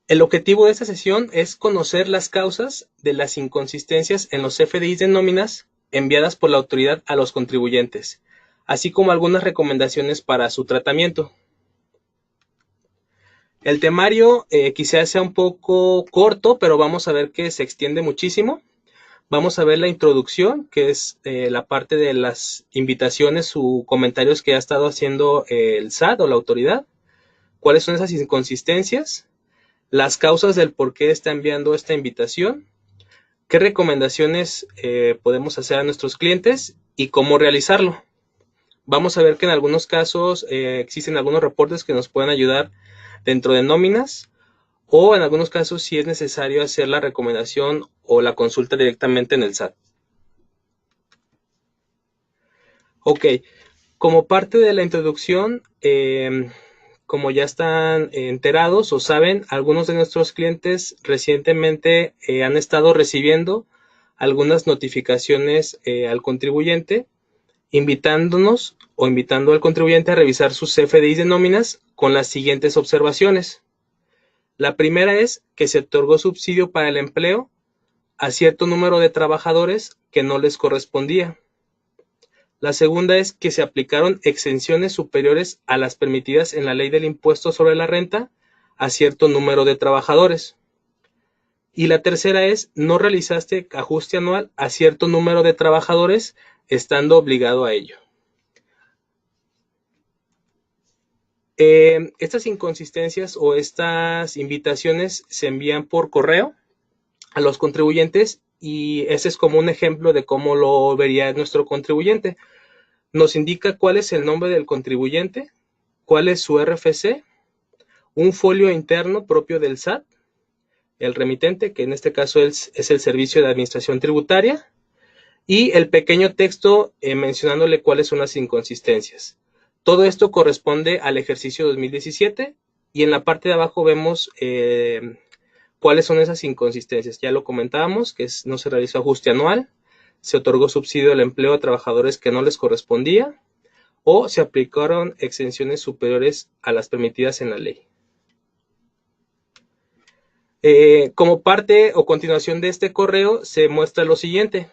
El objetivo de esta sesión es conocer las causas de las inconsistencias en los FDIs de nóminas enviadas por la autoridad a los contribuyentes, así como algunas recomendaciones para su tratamiento. El temario quizás sea un poco corto, pero vamos a ver que se extiende muchísimo. Vamos a ver la introducción, que es la parte de las invitaciones o comentarios que ha estado haciendo el SAT o la autoridad. ¿Cuáles son esas inconsistencias? Las causas del por qué está enviando esta invitación. ¿Qué recomendaciones podemos hacer a nuestros clientes y cómo realizarlo? Vamos a ver que en algunos casos existen algunos reportes que nos pueden ayudar dentro de nóminas, o en algunos casos sí es necesario hacer la recomendación o la consulta directamente en el SAT. Ok, como parte de la introducción, como ya están enterados o saben, algunos de nuestros clientes recientemente han estado recibiendo algunas notificaciones al contribuyente, invitándonos o invitando al contribuyente a revisar sus CFDIs de nóminas con las siguientes observaciones. La primera es que se otorgó subsidio para el empleo a cierto número de trabajadores que no les correspondía. La segunda es que se aplicaron exenciones superiores a las permitidas en la ley del impuesto sobre la renta a cierto número de trabajadores. Y la tercera es no realizaste ajuste anual a cierto número de trabajadores estando obligado a ello. Estas inconsistencias o estas invitaciones se envían por correo a los contribuyentes y ese es como un ejemplo de cómo lo vería nuestro contribuyente. Nos indica cuál es el nombre del contribuyente, cuál es su RFC, un folio interno propio del SAT, el remitente, que en este caso es el Servicio de Administración Tributaria, y el pequeño texto mencionándole cuáles son las inconsistencias. Todo esto corresponde al ejercicio 2017 y en la parte de abajo vemos cuáles son esas inconsistencias. Ya lo comentábamos, que no se realizó ajuste anual, se otorgó subsidio al empleo a trabajadores que no les correspondía o se aplicaron exenciones superiores a las permitidas en la ley. Como parte o continuación de este correo se muestra lo siguiente.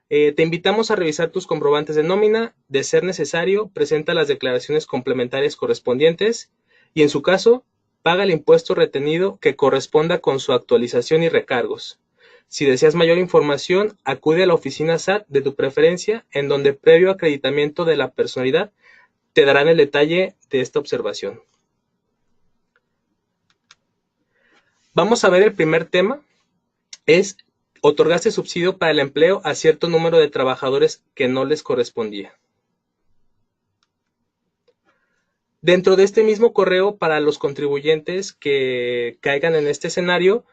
Te invitamos a revisar tus comprobantes de nómina. De ser necesario, presenta las declaraciones complementarias correspondientes y, en su caso, paga el impuesto retenido que corresponda con su actualización y recargos. Si deseas mayor información, acude a la oficina SAT de tu preferencia, en donde, previo acreditamiento de la personalidad, te darán el detalle de esta observación. Vamos a ver el primer tema. Es otorgaste subsidio para el empleo a cierto número de trabajadores que no les correspondía. Dentro de este mismo correo, para los contribuyentes que caigan en este escenario,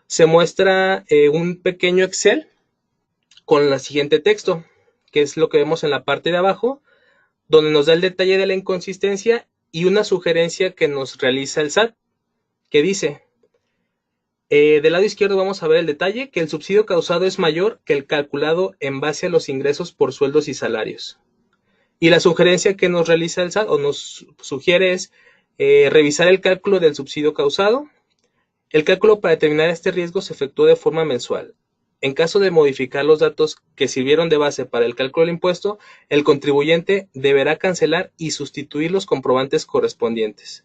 se muestra un pequeño Excel con el siguiente texto, que es lo que vemos en la parte de abajo, donde nos da el detalle de la inconsistencia y una sugerencia que nos realiza el SAT, que dice, del lado izquierdo vamos a ver el detalle, que el subsidio causado es mayor que el calculado en base a los ingresos por sueldos y salarios. Y la sugerencia que nos realiza el SAT o nos sugiere es revisar el cálculo del subsidio causado. El cálculo para determinar este riesgo se efectuó de forma mensual. En caso de modificar los datos que sirvieron de base para el cálculo del impuesto, el contribuyente deberá cancelar y sustituir los comprobantes correspondientes.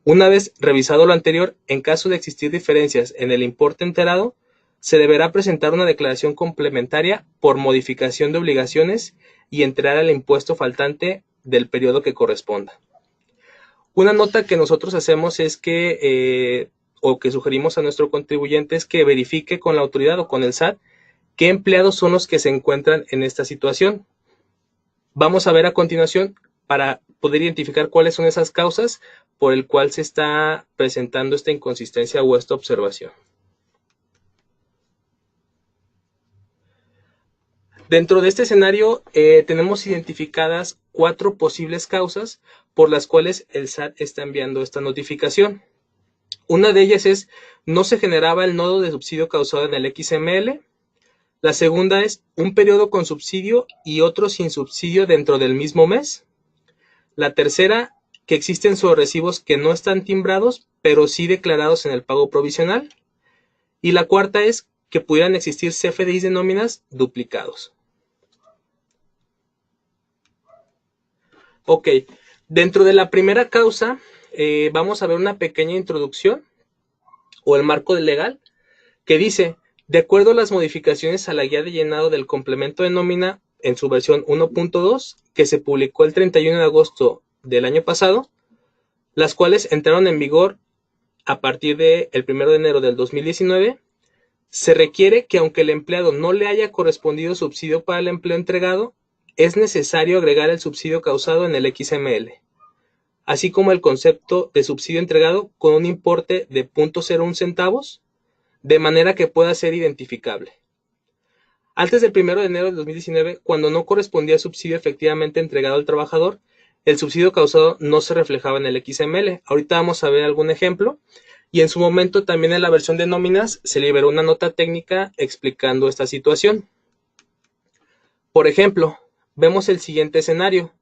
Una vez revisado lo anterior, en caso de existir diferencias en el importe enterado, se deberá presentar una declaración complementaria por modificación de obligaciones y entregar el impuesto faltante del periodo que corresponda. Una nota que nosotros hacemos es que, o que sugerimos a nuestro contribuyente, es que verifique con la autoridad o con el SAT qué empleados son los que se encuentran en esta situación. Vamos a ver a continuación para poder identificar cuáles son esas causas por el cual se está presentando esta inconsistencia o esta observación. Dentro de este escenario tenemos identificadas 4 posibles causas por las cuales el SAT está enviando esta notificación. Una de ellas es no se generaba el nodo de subsidio causado en el XML. La segunda es un periodo con subsidio y otro sin subsidio dentro del mismo mes. La tercera, que existen sobrerecibos que no están timbrados, pero sí declarados en el pago provisional. Y la cuarta es que pudieran existir CFDIs de nóminas duplicados. Ok, dentro de la primera causa vamos a ver una pequeña introducción o el marco legal que dice, de acuerdo a las modificaciones a la guía de llenado del complemento de nómina en su versión 1.2 que se publicó el 31 de agosto del año pasado, las cuales entraron en vigor a partir del 1 de enero del 2019, se requiere que aunque el empleado no le haya correspondido subsidio para el empleo entregado, es necesario agregar el subsidio causado en el XML, así como el concepto de subsidio entregado con un importe de 0.01 centavos, de manera que pueda ser identificable. Antes del 1 de enero de 2019, cuando no correspondía subsidio efectivamente entregado al trabajador, el subsidio causado no se reflejaba en el XML. Ahorita vamos a ver algún ejemplo. Y en su momento también en la versión de nóminas se liberó una nota técnica explicando esta situación. Por ejemplo, vemos el siguiente escenario,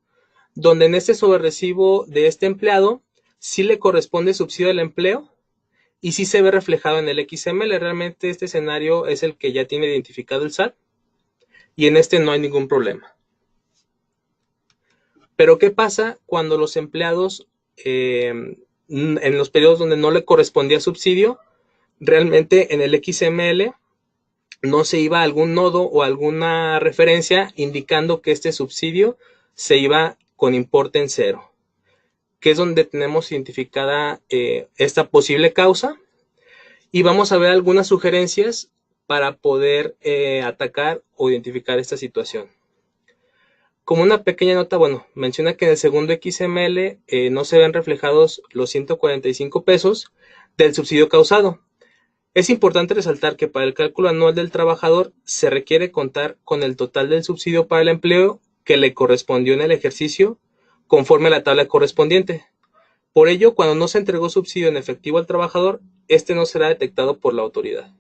donde en este sobrerecibo de este empleado sí le corresponde subsidio al empleo y sí se ve reflejado en el XML. Realmente este escenario es el que ya tiene identificado el SAT y en este no hay ningún problema. Pero ¿qué pasa cuando los empleados en los periodos donde no le correspondía subsidio, realmente en el XML no se iba a algún nodo o alguna referencia indicando que este subsidio se iba con importe en cero, que es donde tenemos identificada esta posible causa? Y vamos a ver algunas sugerencias para poder atacar o identificar esta situación. Como una pequeña nota, bueno, menciona que en el segundo XML no se ven reflejados los 145 pesos del subsidio causado. Es importante resaltar que para el cálculo anual del trabajador se requiere contar con el total del subsidio para el empleo que le correspondió en el ejercicio conforme a la tabla correspondiente. Por ello, cuando no se entregó subsidio en efectivo al trabajador, este no será detectado por la autoridad.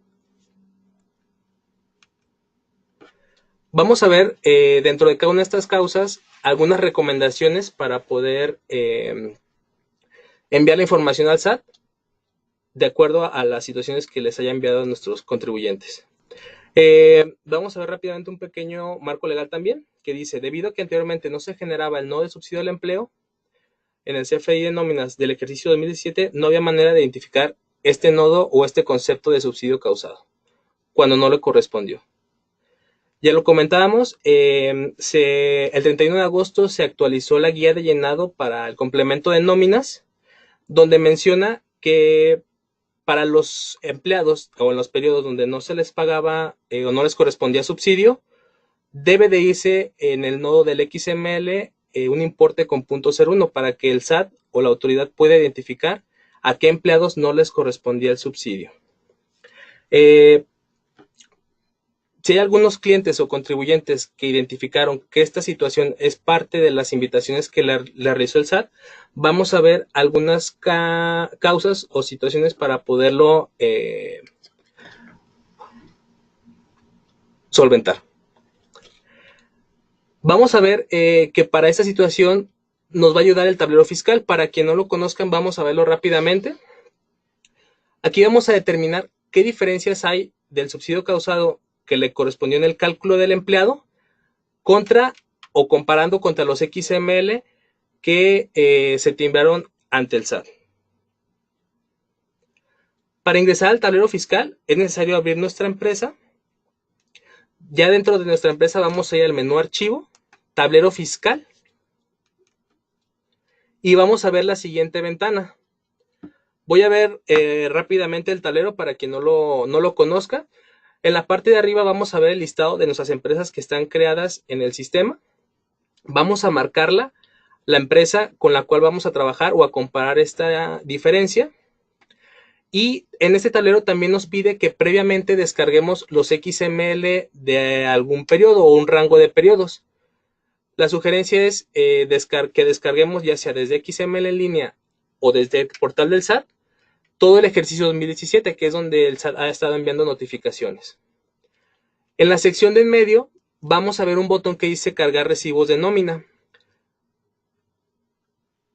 Vamos a ver dentro de cada una de estas causas algunas recomendaciones para poder enviar la información al SAT de acuerdo a las situaciones que les haya enviado a nuestros contribuyentes. Vamos a ver rápidamente un pequeño marco legal también que dice, debido a que anteriormente no se generaba el nodo de subsidio al empleo en el CFDI de nóminas del ejercicio 2017, no había manera de identificar este nodo o este concepto de subsidio causado cuando no le correspondió. Ya lo comentábamos, el 31 de agosto se actualizó la guía de llenado para el complemento de nóminas, donde menciona que para los empleados o en los periodos donde no se les pagaba o no les correspondía subsidio, debe de irse en el nodo del XML un importe con 0.01 para que el SAT o la autoridad pueda identificar a qué empleados no les correspondía el subsidio. Si hay algunos clientes o contribuyentes que identificaron que esta situación es parte de las invitaciones que le realizó el SAT, vamos a ver algunas causas o situaciones para poderlo solventar. Vamos a ver que para esta situación nos va a ayudar el tablero fiscal. Para quien no lo conozcan, vamos a verlo rápidamente. Aquí vamos a determinar qué diferencias hay del subsidio causado que le correspondió en el cálculo del empleado contra o comparando contra los XML que se timbraron ante el SAT. Para ingresar al tablero fiscal es necesario abrir nuestra empresa. Ya dentro de nuestra empresa vamos a ir al menú archivo, tablero fiscal, y vamos a ver la siguiente ventana. Voy a ver rápidamente el tablero para quien no lo conozca. En la parte de arriba vamos a ver el listado de nuestras empresas que están creadas en el sistema. Vamos a marcarla, la empresa con la cual vamos a trabajar o a comparar esta diferencia. Y en este tablero también nos pide que previamente descarguemos los XML de algún periodo o un rango de periodos. La sugerencia es que descarguemos ya sea desde XML en línea o desde el portal del SAT todo el ejercicio 2017, que es donde el SAT ha estado enviando notificaciones. En la sección de en medio vamos a ver un botón que dice cargar recibos de nómina.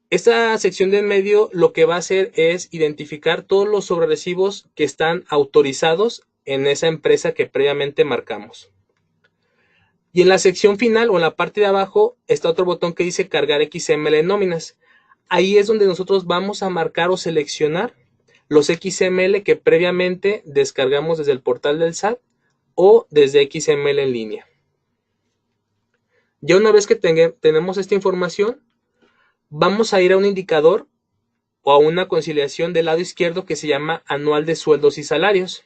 Esta sección de en medio lo que va a hacer es identificar todos los sobrerecibos que están autorizados en esa empresa que previamente marcamos. Y en la sección final o en la parte de abajo está otro botón que dice cargar XML en nóminas. Ahí es donde nosotros vamos a marcar o seleccionar los XML que previamente descargamos desde el portal del SAT o desde XML en línea. Ya una vez que tenemos esta información, vamos a ir a un indicador o a una conciliación del lado izquierdo que se llama anual de sueldos y salarios.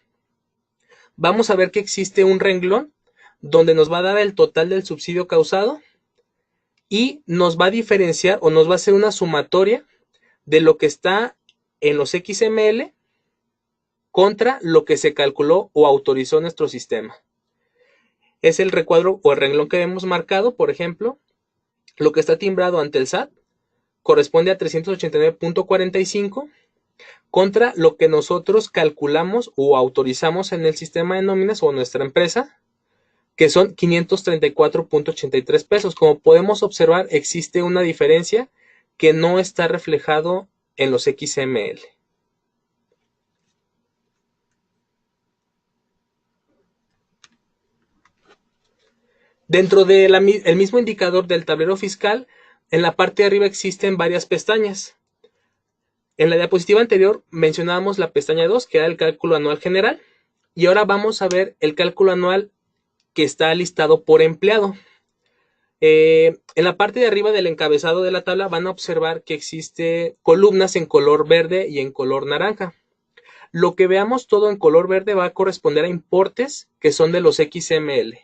Vamos a ver que existe un renglón donde nos va a dar el total del subsidio causado y nos va a diferenciar o nos va a hacer una sumatoria de lo que está en los XML contra lo que se calculó o autorizó nuestro sistema. Es el recuadro o el renglón que hemos marcado, por ejemplo, lo que está timbrado ante el SAT corresponde a 389.45 contra lo que nosotros calculamos o autorizamos en el sistema de nóminas o nuestra empresa, que son 534.83 pesos. Como podemos observar, existe una diferencia que no está reflejado en los XML. Dentro del mismo indicador del tablero fiscal, en la parte de arriba existen varias pestañas. En la diapositiva anterior mencionábamos la pestaña 2, que era el cálculo anual general, y ahora vamos a ver el cálculo anual que está listado por empleado. En la parte de arriba del encabezado de la tabla van a observar que existe columnas en color verde y en color naranja. Lo que veamos todo en color verde va a corresponder a importes que son de los XML.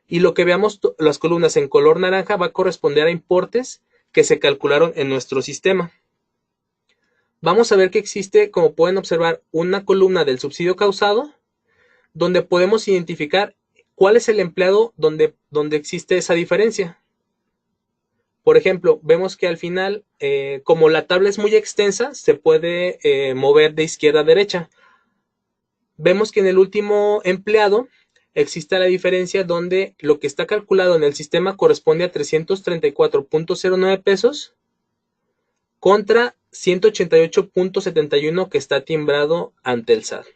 Y lo que veamos las columnas en color naranja va a corresponder a importes que se calcularon en nuestro sistema. Vamos a ver que existe, como pueden observar, una columna del subsidio causado, donde podemos identificar cuál es el empleado donde existe esa diferencia. Por ejemplo, vemos que al final, como la tabla es muy extensa, se puede mover de izquierda a derecha. Vemos que en el último empleado existe la diferencia donde lo que está calculado en el sistema corresponde a 334.09 pesos contra 188.71 que está timbrado ante el SAT.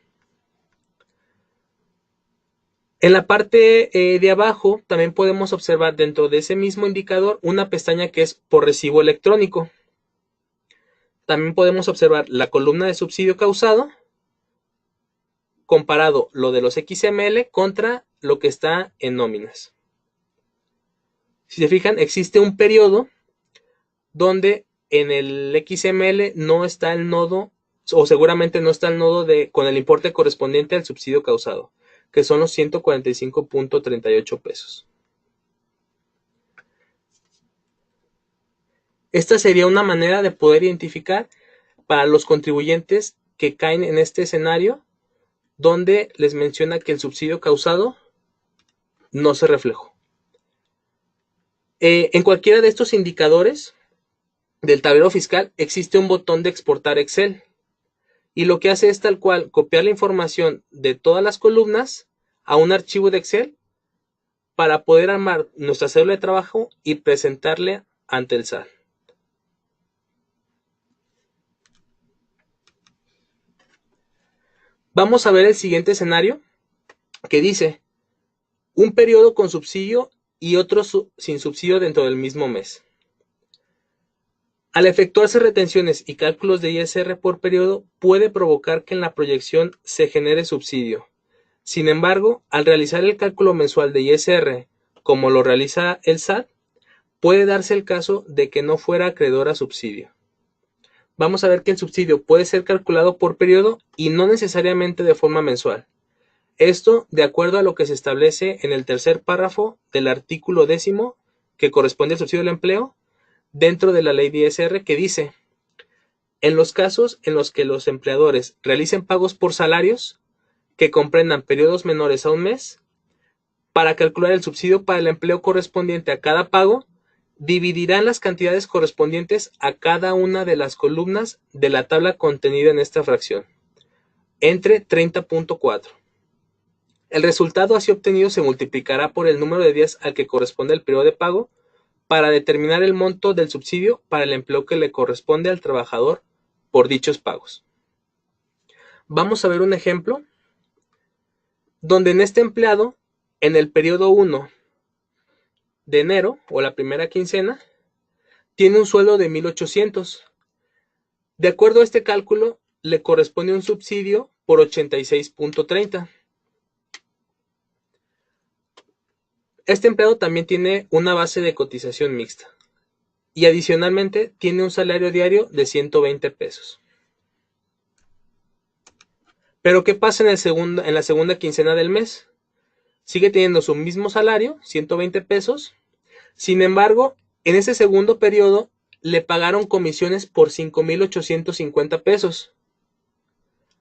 En la parte de abajo también podemos observar dentro de ese mismo indicador una pestaña que es por recibo electrónico. También podemos observar la columna de subsidio causado comparado lo de los XML contra lo que está en nóminas. Si se fijan, existe un periodo donde en el XML no está el nodo, o seguramente no está el nodo con el importe correspondiente al subsidio causado, que son los 145.38 pesos. Esta sería una manera de poder identificar para los contribuyentes que caen en este escenario donde les menciona que el subsidio causado no se reflejó. En cualquiera de estos indicadores del tablero fiscal existe un botón de exportar Excel y lo que hace es tal cual copiar la información de todas las columnas a un archivo de Excel para poder armar nuestra célula de trabajo y presentarle ante el SAT. Vamos a ver el siguiente escenario que dice un periodo con subsidio y otro sin subsidio dentro del mismo mes. Al efectuarse retenciones y cálculos de ISR por periodo, puede provocar que en la proyección se genere subsidio. Sin embargo, al realizar el cálculo mensual de ISR, como lo realiza el SAT, puede darse el caso de que no fuera acreedor a subsidio. Vamos a ver que el subsidio puede ser calculado por periodo y no necesariamente de forma mensual. Esto de acuerdo a lo que se establece en el tercer párrafo del artículo 10 que corresponde al subsidio del empleo dentro de la ley de ISR, que dice: en los casos en los que los empleadores realicen pagos por salarios que comprendan periodos menores a un mes, para calcular el subsidio para el empleo correspondiente a cada pago, dividirán las cantidades correspondientes a cada una de las columnas de la tabla contenida en esta fracción, entre 30.4. El resultado así obtenido se multiplicará por el número de días al que corresponde el periodo de pago, para determinar el monto del subsidio para el empleo que le corresponde al trabajador por dichos pagos. Vamos a ver un ejemplo donde en este empleado, en el periodo 1 de enero o la primera quincena, tiene un sueldo de 1,800. De acuerdo a este cálculo, le corresponde un subsidio por 86.30. Este empleado también tiene una base de cotización mixta y adicionalmente tiene un salario diario de 120 pesos. Pero ¿qué pasa en la segunda quincena del mes? Sigue teniendo su mismo salario, 120 pesos. Sin embargo, en ese segundo periodo le pagaron comisiones por 5,850 pesos.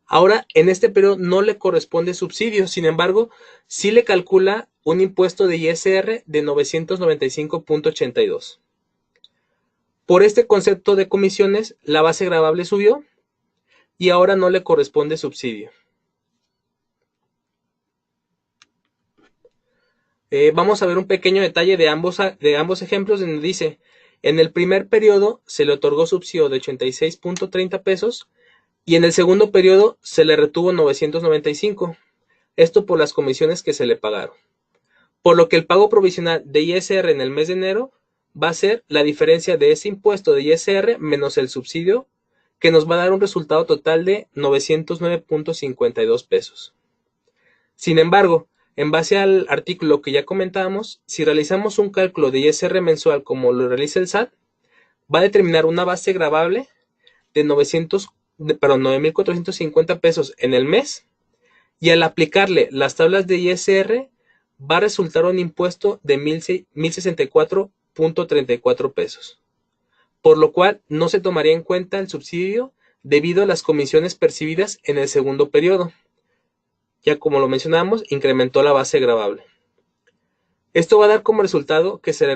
Ahora, en este periodo no le corresponde subsidio, sin embargo, sí le calcula un impuesto de ISR de 995.82. Por este concepto de comisiones, la base gravable subió y ahora no le corresponde subsidio. Vamos a ver un pequeño detalle de ambos ejemplos donde dice, en el primer periodo se le otorgó subsidio de 86.30 pesos y en el segundo periodo se le retuvo 995, esto por las comisiones que se le pagaron. Por lo que el pago provisional de ISR en el mes de enero va a ser la diferencia de ese impuesto de ISR menos el subsidio, que nos va a dar un resultado total de 909.52 pesos. Sin embargo, en base al artículo que ya comentábamos, si realizamos un cálculo de ISR mensual como lo realiza el SAT, va a determinar una base gravable de 9,450 pesos en el mes, y al aplicarle las tablas de ISR va a resultar un impuesto de 1,064.34 pesos, por lo cual no se tomaría en cuenta el subsidio debido a las comisiones percibidas en el segundo periodo. Ya como lo mencionamos, incrementó la base gravable. Esto va a dar como resultado que se le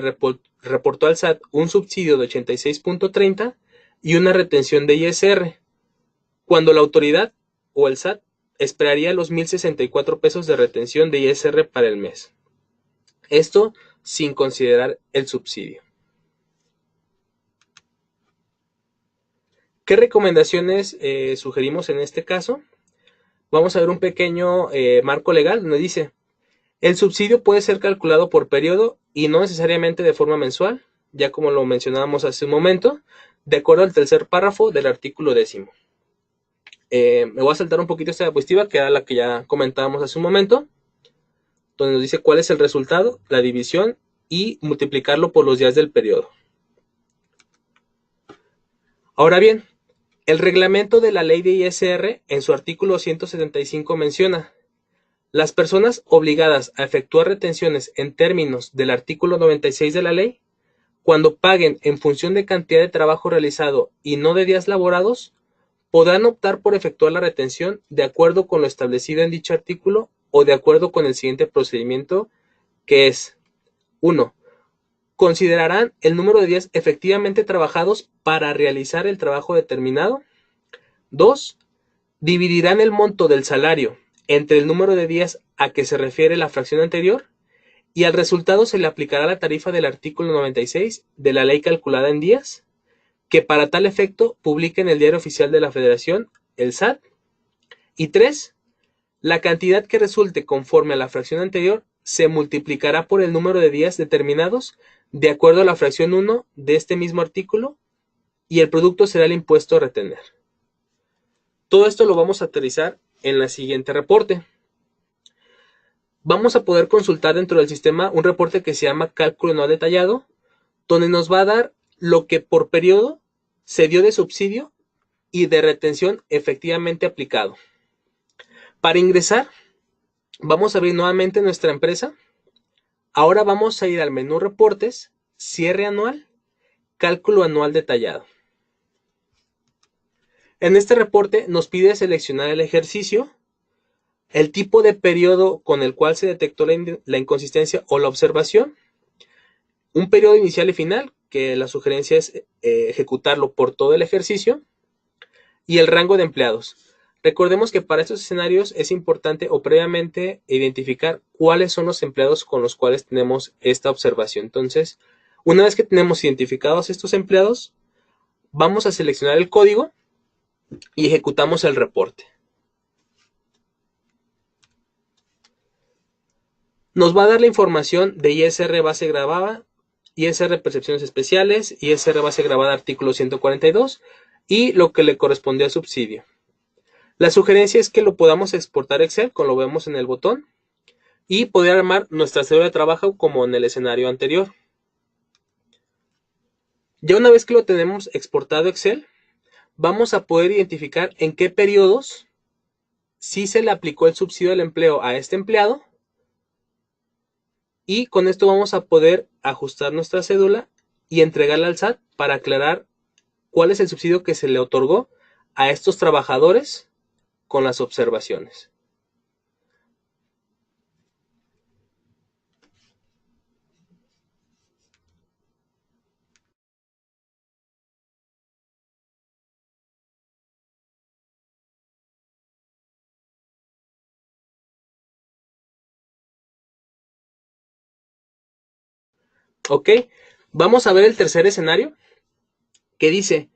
reportó al SAT un subsidio de 86.30 y una retención de ISR, cuando la autoridad o el SAT esperaría los 1,064 pesos de retención de ISR para el mes. Esto sin considerar el subsidio. ¿Qué recomendaciones sugerimos en este caso? Vamos a ver un pequeño marco legal donde dice, el subsidio puede ser calculado por periodo y no necesariamente de forma mensual, ya como lo mencionábamos hace un momento, de acuerdo al tercer párrafo del artículo 10º. Me voy a saltar un poquito esta diapositiva, que era la que ya comentábamos hace un momento, donde nos dice cuál es el resultado, la división y multiplicarlo por los días del periodo. Ahora bien, el reglamento de la ley de ISR en su artículo 175 menciona, las personas obligadas a efectuar retenciones en términos del artículo 96 de la ley, cuando paguen en función de cantidad de trabajo realizado y no de días laborados, podrán optar por efectuar la retención de acuerdo con lo establecido en dicho artículo o de acuerdo con el siguiente procedimiento, que es 1. Considerarán el número de días efectivamente trabajados para realizar el trabajo determinado. 2. Dividirán el monto del salario entre el número de días a que se refiere la fracción anterior y al resultado se le aplicará la tarifa del artículo 96 de la ley calculada en días, que para tal efecto publica en el Diario Oficial de la Federación, el SAT. Y 3. La cantidad que resulte conforme a la fracción anterior se multiplicará por el número de días determinados de acuerdo a la fracción 1 de este mismo artículo y el producto será el impuesto a retener. Todo esto lo vamos a aterrizar en la siguiente reporte. Vamos a poder consultar dentro del sistema un reporte que se llama cálculo anual detallado, donde nos va a dar lo que por periodo se dio de subsidio y de retención efectivamente aplicado. Para ingresar, vamos a abrir nuevamente nuestra empresa. Ahora vamos a ir al menú reportes, cierre anual, cálculo anual detallado. En este reporte nos pide seleccionar el ejercicio, el tipo de periodo con el cual se detectó la inconsistencia o la observación, un periodo inicial y final, que la sugerencia es ejecutarlo por todo el ejercicio, y el rango de empleados. Recordemos que para estos escenarios es importante o previamente identificar cuáles son los empleados con los cuales tenemos esta observación. Entonces, Una vez que tenemos identificados estos empleados, vamos a seleccionar el código y ejecutamos el reporte. Nos va a dar la información de ISR base grabada, ISR percepciones especiales, ISR base grabada artículo 142 y lo que le corresponde al subsidio. La sugerencia es que lo podamos exportar a Excel, como lo vemos en el botón, y poder armar nuestra cédula de trabajo como en el escenario anterior. Ya una vez que lo tenemos exportado a Excel, vamos a poder identificar en qué periodos sí se le aplicó el subsidio del empleo a este empleado, y con esto vamos a poder ajustar nuestra cédula y entregarla al SAT para aclarar cuál es el subsidio que se le otorgó a estos trabajadores con las observaciones. Ok, vamos a ver el tercer escenario que dice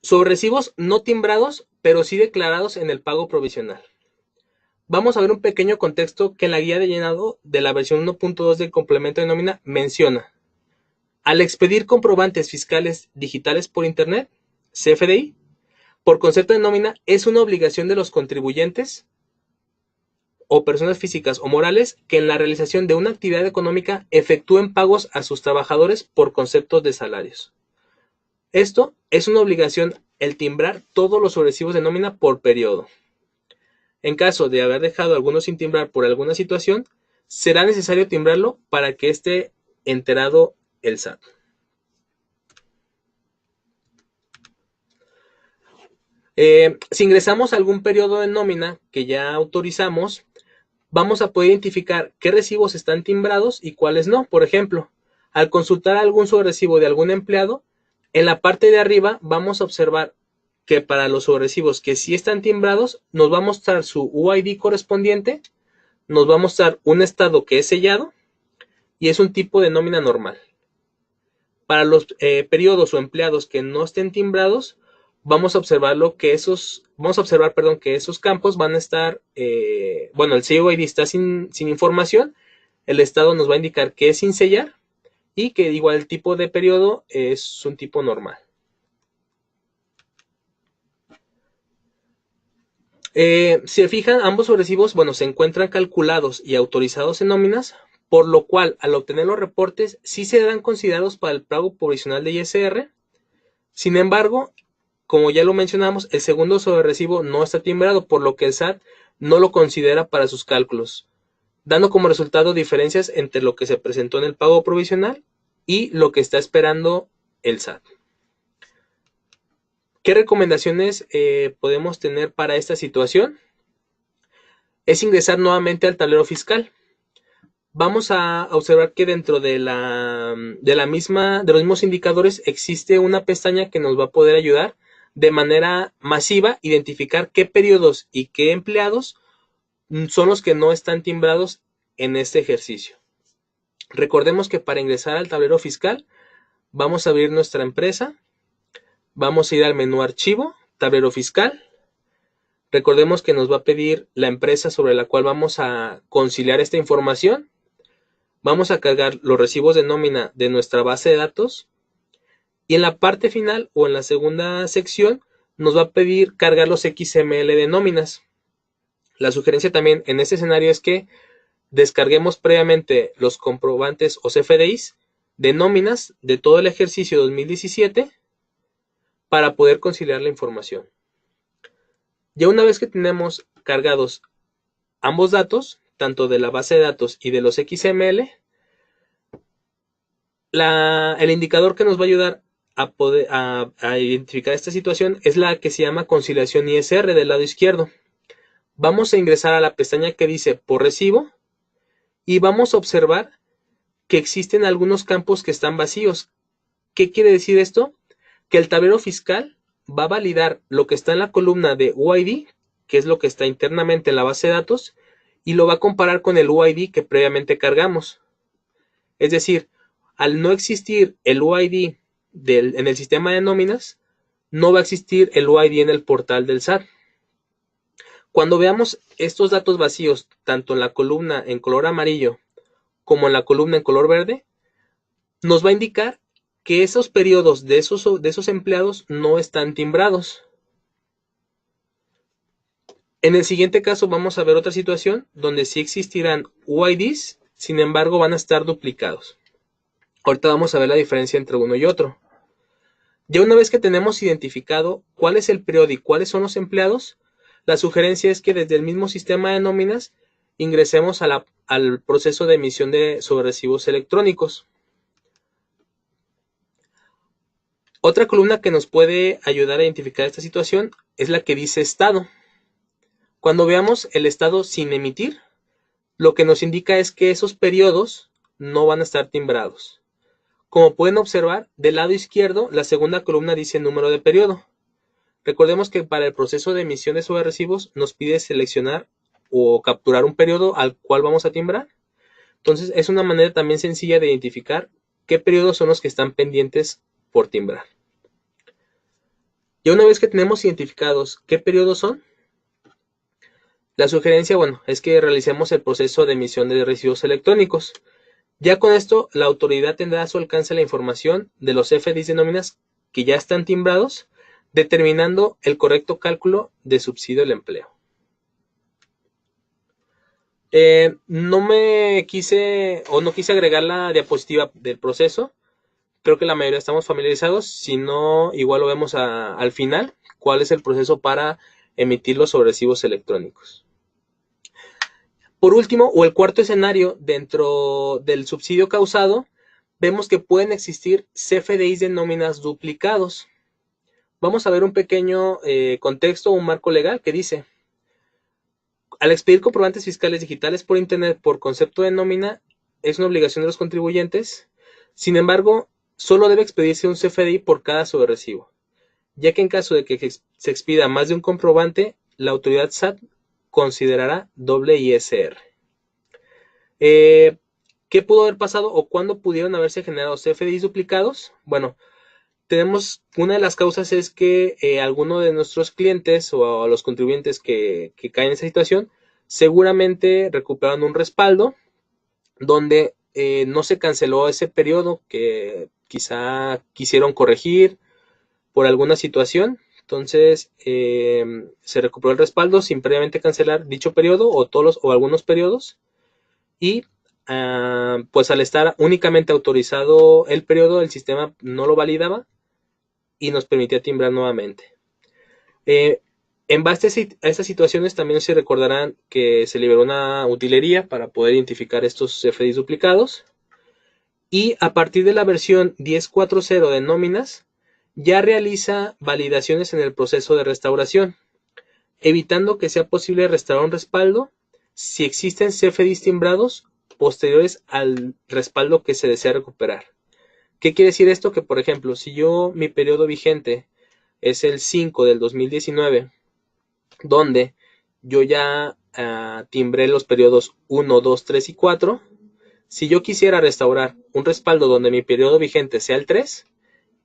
sobre recibos no timbrados pero sí declarados en el pago provisional. Vamos a ver un pequeño contexto que en la guía de llenado de la versión 1.2 del complemento de nómina menciona. Al expedir comprobantes fiscales digitales por Internet, CFDI, por concepto de nómina, es una obligación de los contribuyentes o personas físicas o morales que en la realización de una actividad económica efectúen pagos a sus trabajadores por conceptos de salarios. Esto es una obligación el timbrar todos los recibos de nómina por periodo. En caso de haber dejado algunos sin timbrar por alguna situación, será necesario timbrarlo para que esté enterado el SAT. Si ingresamos a algún periodo de nómina que ya autorizamos, vamos a poder identificar qué recibos están timbrados y cuáles no. Por ejemplo, al consultar algún sobrecibo de algún empleado, en la parte de arriba vamos a observar que para los sobrecibos que sí están timbrados, nos va a mostrar su UID correspondiente, nos va a mostrar un estado que es sellado y es un tipo de nómina normal. Para los periodos o empleados que no estén timbrados, vamos a observar que esos campos van a estar, el sello ID está sin información, el estado nos va a indicar que es sin sellar y que igual el tipo de periodo es un tipo normal. Si se fijan, ambos sobrecibos, se encuentran calculados y autorizados en nóminas, por lo cual al obtener los reportes sí se serán considerados para el pago provisional de ISR. Sin embargo, como ya lo mencionamos, el segundo sobrerecibo no está timbrado, por lo que el SAT no lo considera para sus cálculos, dando como resultado diferencias entre lo que se presentó en el pago provisional y lo que está esperando el SAT. ¿Qué recomendaciones podemos tener para esta situación? Es ingresar nuevamente al tablero fiscal. Vamos a observar que dentro de los mismos indicadores existe una pestaña que nos va a poder ayudar de manera masiva identificar qué periodos y qué empleados son los que no están timbrados en este ejercicio. Recordemos que para ingresar al tablero fiscal vamos a abrir nuestra empresa, vamos a ir al menú archivo, tablero fiscal. Recordemos que nos va a pedir la empresa sobre la cual vamos a conciliar esta información. Vamos a cargar los recibos de nómina de nuestra base de datos y en la parte final o en la segunda sección nos va a pedir cargar los XML de nóminas. La sugerencia también en este escenario es que descarguemos previamente los comprobantes o CFDIs de nóminas de todo el ejercicio 2017 para poder conciliar la información. Ya una vez que tenemos cargados ambos datos, tanto de la base de datos y de los XML, el indicador que nos va a ayudar a identificar esta situación es la que se llama conciliación ISR del lado izquierdo. Vamos a ingresar a la pestaña que dice por recibo y vamos a observar que existen algunos campos que están vacíos. ¿Qué quiere decir esto? Que el tablero fiscal va a validar lo que está en la columna de UID, que es lo que está internamente en la base de datos, y lo va a comparar con el UID que previamente cargamos. Es decir, Al no existir el UID en el sistema de nóminas, no va a existir el UID en el portal del SAT. Cuando veamos estos datos vacíos, tanto en la columna en color amarillo como en la columna en color verde, nos va a indicar que esos periodos de esos empleados no están timbrados. En el siguiente caso vamos a ver otra situación donde sí existirán UIDs, sin embargo van a estar duplicados. Ahorita vamos a ver la diferencia entre uno y otro. Ya una vez que tenemos identificado cuál es el periodo y cuáles son los empleados, la sugerencia es que desde el mismo sistema de nóminas ingresemos al proceso de emisión de sobrerecibos electrónicos. Otra columna que nos puede ayudar a identificar esta situación es la que dice estado. Cuando veamos el estado sin emitir, lo que nos indica es que esos periodos no van a estar timbrados. Como pueden observar, del lado izquierdo, la segunda columna dice número de periodo. Recordemos que para el proceso de emisión de sobrerecibos nos pide seleccionar o capturar un periodo al cual vamos a timbrar. Entonces, es una manera también sencilla de identificar qué periodos son los que están pendientes por timbrar. Ya una vez que tenemos identificados qué periodos son, la sugerencia, es que realicemos el proceso de emisión de recibos electrónicos. Ya con esto, la autoridad tendrá a su alcance la información de los FDIs de nóminas que ya están timbrados, determinando el correcto cálculo de subsidio del empleo. No quise agregar la diapositiva del proceso. Creo que la mayoría estamos familiarizados. Si no, igual lo vemos al final. ¿Cuál es el proceso para emitir los sobrerecibos electrónicos? Por último, o el cuarto escenario, dentro del subsidio causado, vemos que pueden existir CFDIs de nóminas duplicados. Vamos a ver un pequeño contexto, un marco legal que dice: al expedir comprobantes fiscales digitales por Internet por concepto de nómina, es una obligación de los contribuyentes. Sin embargo, solo debe expedirse un CFDI por cada sobrerecibo, ya que en caso de que se expida más de un comprobante, la autoridad SAT considerará doble ISR. ¿Qué pudo haber pasado o cuándo pudieron haberse generado CFDIs duplicados? Bueno, tenemos una de las causas es que alguno de nuestros clientes o a los contribuyentes que caen en esa situación seguramente recuperaron un respaldo donde no se canceló ese periodo que quizá quisieron corregir por alguna situación. Entonces se recuperó el respaldo sin previamente cancelar dicho periodo o algunos periodos, y pues al estar únicamente autorizado el periodo, el sistema no lo validaba y nos permitía timbrar nuevamente. En base a estas situaciones también se recordarán que se liberó una utilería para poder identificar estos FDIs duplicados, y a partir de la versión 10.4.0 de nóminas ya realiza validaciones en el proceso de restauración, evitando que sea posible restaurar un respaldo si existen CFDIs timbrados posteriores al respaldo que se desea recuperar. ¿Qué quiere decir esto? Que, por ejemplo, si mi periodo vigente es el 5 del 2019, donde yo ya timbré los periodos 1, 2, 3 y 4, si yo quisiera restaurar un respaldo donde mi periodo vigente sea el 3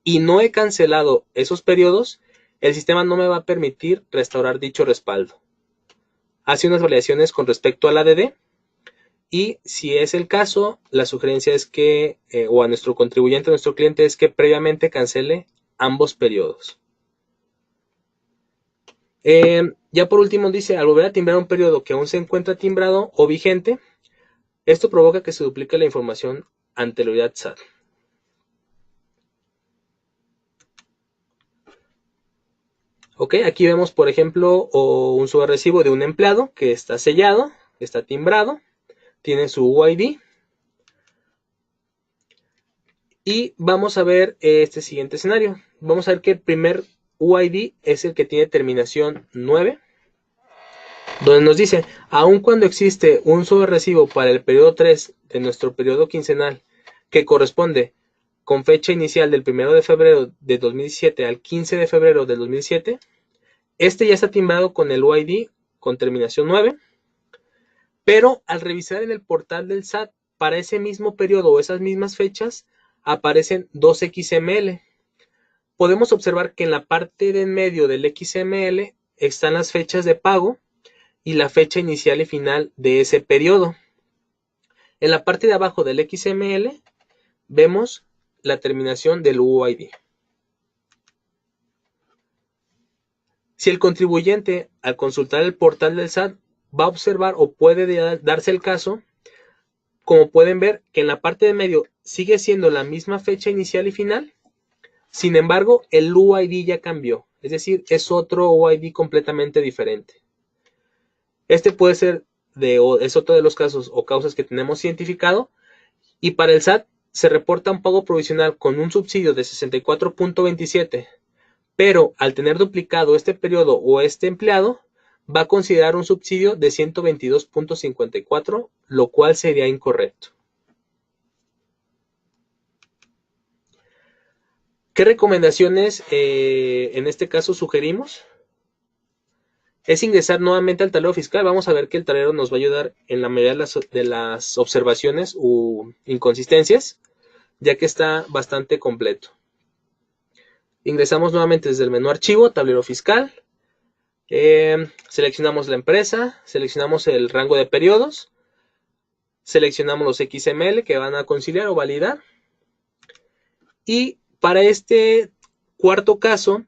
y no he cancelado esos periodos, el sistema no me va a permitir restaurar dicho respaldo. Hace unas validaciones con respecto al ADD, y si es el caso, la sugerencia es que, o a nuestro contribuyente, a nuestro cliente, es que previamente cancele ambos periodos. Ya por último dice: al volver a timbrar un periodo que aún se encuentra timbrado o vigente, esto provoca que se duplique la información ante la autoridad SAT. Ok, aquí vemos, por ejemplo, un sobrerecibo de un empleado que está sellado, está timbrado, tiene su UID. Y vamos a ver este siguiente escenario. Vamos a ver que el primer UID es el que tiene terminación 9, donde nos dice: aun cuando existe un sobrerecibo para el periodo 3 de nuestro periodo quincenal, que corresponde con fecha inicial del 1 de febrero de 2017 al 15 de febrero de 2007, este ya está timbrado con el UID con terminación 9, pero al revisar en el portal del SAT para ese mismo periodo o esas mismas fechas, aparecen dos XML. Podemos observar que en la parte de en medio del XML están las fechas de pago y la fecha inicial y final de ese periodo. En la parte de abajo del XML vemos la terminación del UID. Si el contribuyente, al consultar el portal del SAT, va a observar o puede darse el caso, como pueden ver que en la parte de medio sigue siendo la misma fecha inicial y final, sin embargo, el UID ya cambió, es decir, es otro UID completamente diferente. Este puede ser es otro de los casos o causas que tenemos identificado, y para el SAT se reporta un pago provisional con un subsidio de 64.27, pero al tener duplicado este periodo o este empleado, va a considerar un subsidio de 122.54, lo cual sería incorrecto. ¿Qué recomendaciones en este caso sugerimos? Es ingresar nuevamente al tablero fiscal. Vamos a ver que el tablero nos va a ayudar en la mayoría de las observaciones u inconsistencias, ya que está bastante completo. Ingresamos nuevamente desde el menú archivo, tablero fiscal, seleccionamos la empresa, seleccionamos el rango de periodos, seleccionamos los XML que van a conciliar o validar, y para este cuarto caso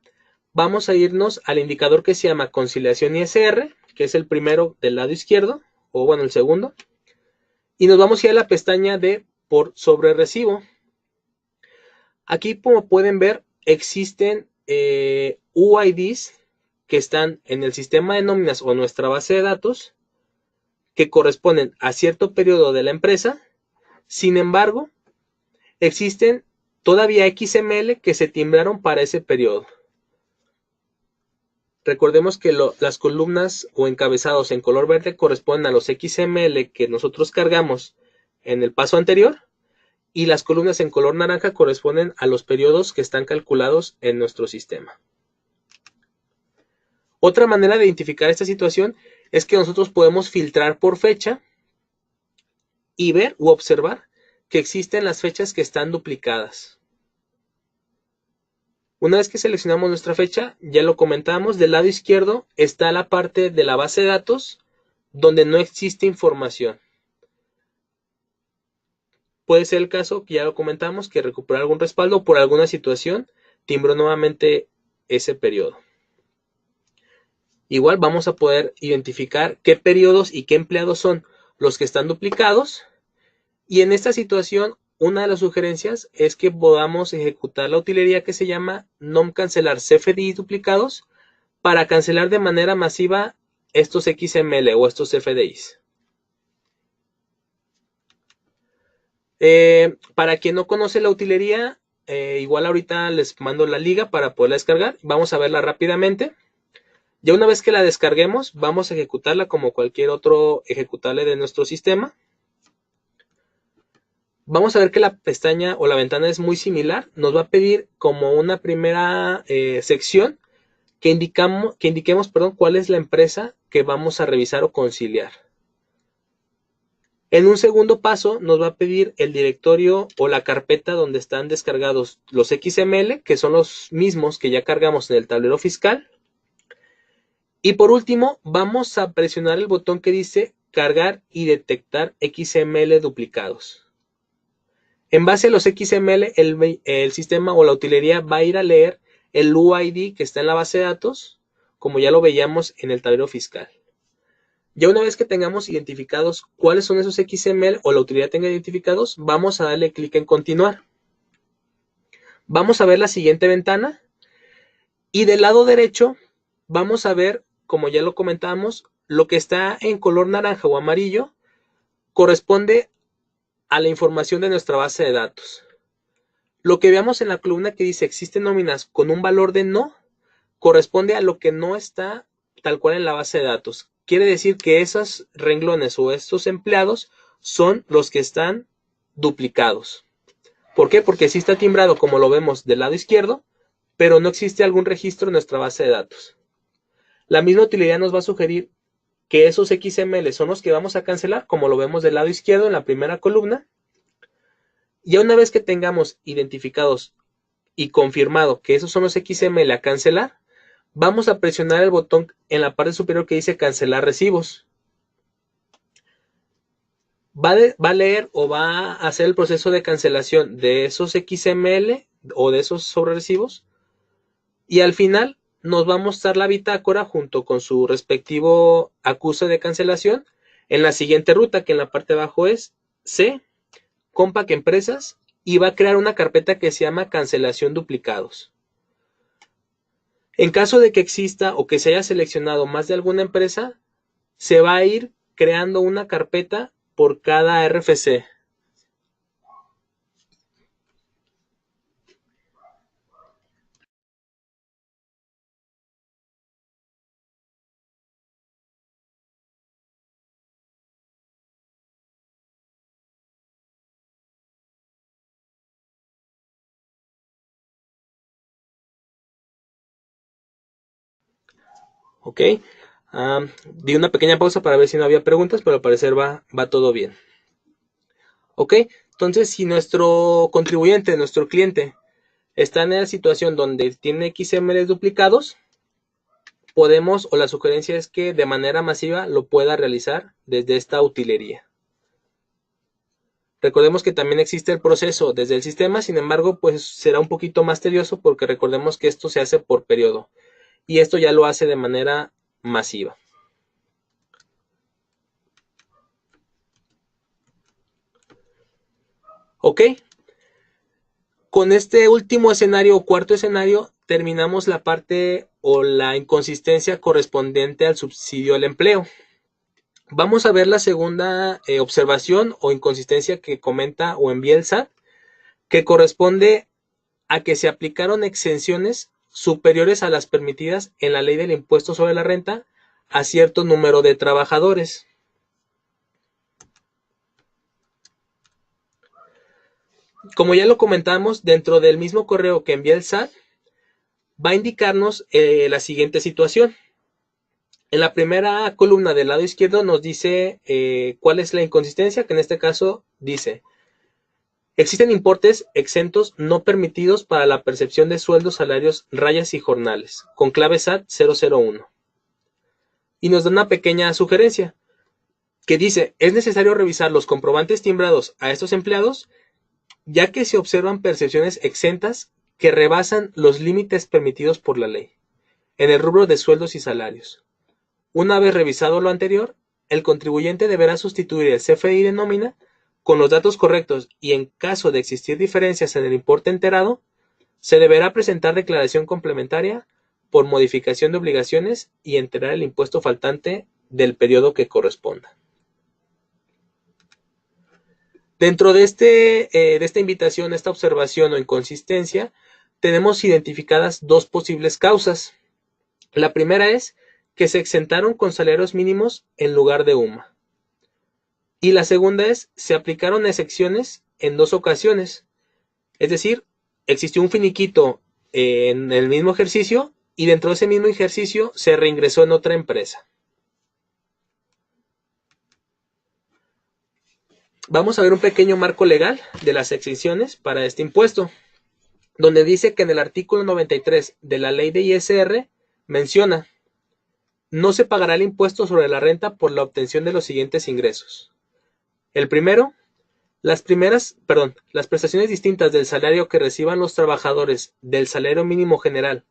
vamos a irnos al indicador que se llama conciliación ISR, que es el primero del lado izquierdo, o bueno, el segundo, y nos vamos a ir a la pestaña de por sobre recibo. Aquí, como pueden ver, existen UIDs que están en el sistema de nóminas o nuestra base de datos que corresponden a cierto periodo de la empresa. Sin embargo, existen todavía XML que se timbraron para ese periodo. Recordemos que las columnas o encabezados en color verde corresponden a los XML que nosotros cargamos en el paso anterior, y las columnas en color naranja corresponden a los periodos que están calculados en nuestro sistema. Otra manera de identificar esta situación es que nosotros podemos filtrar por fecha y ver u observar que existen las fechas que están duplicadas. Una vez que seleccionamos nuestra fecha, ya lo comentamos, del lado izquierdo está la parte de la base de datos donde no existe información. Puede ser el caso, que ya lo comentamos, que recuperar algún respaldo o por alguna situación timbró nuevamente ese periodo. Igual vamos a poder identificar qué periodos y qué empleados son los que están duplicados, y en esta situación una de las sugerencias es que podamos ejecutar la utilería que se llama nom cancelar CFDI duplicados para cancelar de manera masiva estos XML o estos CFDIs. Para quien no conoce la utilería, igual ahorita les mando la liga para poderla descargar. Vamos a verla rápidamente. Ya una vez que la descarguemos, vamos a ejecutarla como cualquier otro ejecutable de nuestro sistema. Vamos a ver que la pestaña o la ventana es muy similar. Nos va a pedir como una primera sección que indiquemos cuál es la empresa que vamos a revisar o conciliar. En un segundo paso nos va a pedir el directorio o la carpeta donde están descargados los XML, que son los mismos que ya cargamos en el tablero fiscal. Y por último, vamos a presionar el botón que dice cargar y detectar XML duplicados. En base a los XML, el sistema o la utilería va a ir a leer el UID que está en la base de datos, como ya lo veíamos en el tablero fiscal. Ya una vez que tengamos identificados cuáles son esos XML o la utilidad tenga identificados, vamos a darle clic en continuar. Vamos a ver la siguiente ventana y del lado derecho vamos a ver, como ya lo comentábamos, lo que está en color naranja o amarillo corresponde a la información de nuestra base de datos. Lo que veamos en la columna que dice existen nóminas con un valor de no corresponde a lo que no está tal cual en la base de datos. Quiere decir que esos renglones o estos empleados son los que están duplicados. ¿Por qué? Porque sí está timbrado como lo vemos del lado izquierdo, pero no existe algún registro en nuestra base de datos. La misma utilidad nos va a sugerir que esos XML son los que vamos a cancelar, como lo vemos del lado izquierdo en la primera columna. Ya una vez que tengamos identificados y confirmado que esos son los XML a cancelar, vamos a presionar el botón en la parte superior que dice cancelar recibos. Va a leer o va a hacer el proceso de cancelación de esos XML o de esos sobrerecibos, y al final nos va a mostrar la bitácora junto con su respectivo acuse de cancelación en la siguiente ruta, que en la parte de abajo es C, Compac Empresas, y va a crear una carpeta que se llama cancelación duplicados. En caso de que exista o que se haya seleccionado más de alguna empresa, se va a ir creando una carpeta por cada RFC. Ok, di una pequeña pausa para ver si no había preguntas, pero al parecer va todo bien. Ok, entonces si nuestro contribuyente, nuestro cliente, está en la situación donde tiene XML duplicados, podemos, o la sugerencia es que de manera masiva lo pueda realizar desde esta utilería. Recordemos que también existe el proceso desde el sistema, sin embargo, pues será un poquito más tedioso porque recordemos que esto se hace por periodo y esto ya lo hace de manera masiva. Ok, con este último escenario o cuarto escenario terminamos la parte o la inconsistencia correspondiente al subsidio al empleo. Vamos a ver la segunda observación o inconsistencia que comenta o envía el SAT, que corresponde a que se aplicaron exenciones superiores a las permitidas en la ley del impuesto sobre la renta a cierto número de trabajadores. Como ya lo comentamos, dentro del mismo correo que envía el SAT, va a indicarnos la siguiente situación. En la primera columna del lado izquierdo nos dice cuál es la inconsistencia, que en este caso dice: existen importes exentos no permitidos para la percepción de sueldos, salarios, rayas y jornales, con clave SAT 001. Y nos da una pequeña sugerencia que dice: es necesario revisar los comprobantes timbrados a estos empleados, ya que se observan percepciones exentas que rebasan los límites permitidos por la ley en el rubro de sueldos y salarios. Una vez revisado lo anterior, el contribuyente deberá sustituir el CFDI de nómina con los datos correctos y, en caso de existir diferencias en el importe enterado, se deberá presentar declaración complementaria por modificación de obligaciones y enterar el impuesto faltante del periodo que corresponda. Dentro de esta invitación, esta observación o inconsistencia, tenemos identificadas dos posibles causas. La primera es que se exentaron con salarios mínimos en lugar de UMA. Y la segunda es: se aplicaron excepciones en dos ocasiones. Es decir, existió un finiquito en el mismo ejercicio y dentro de ese mismo ejercicio se reingresó en otra empresa. Vamos a ver un pequeño marco legal de las exenciones para este impuesto, donde dice que en el artículo 93 de la ley de ISR menciona: no se pagará el impuesto sobre la renta por la obtención de los siguientes ingresos. El primero, las prestaciones distintas del salario que reciban los trabajadores del salario mínimo general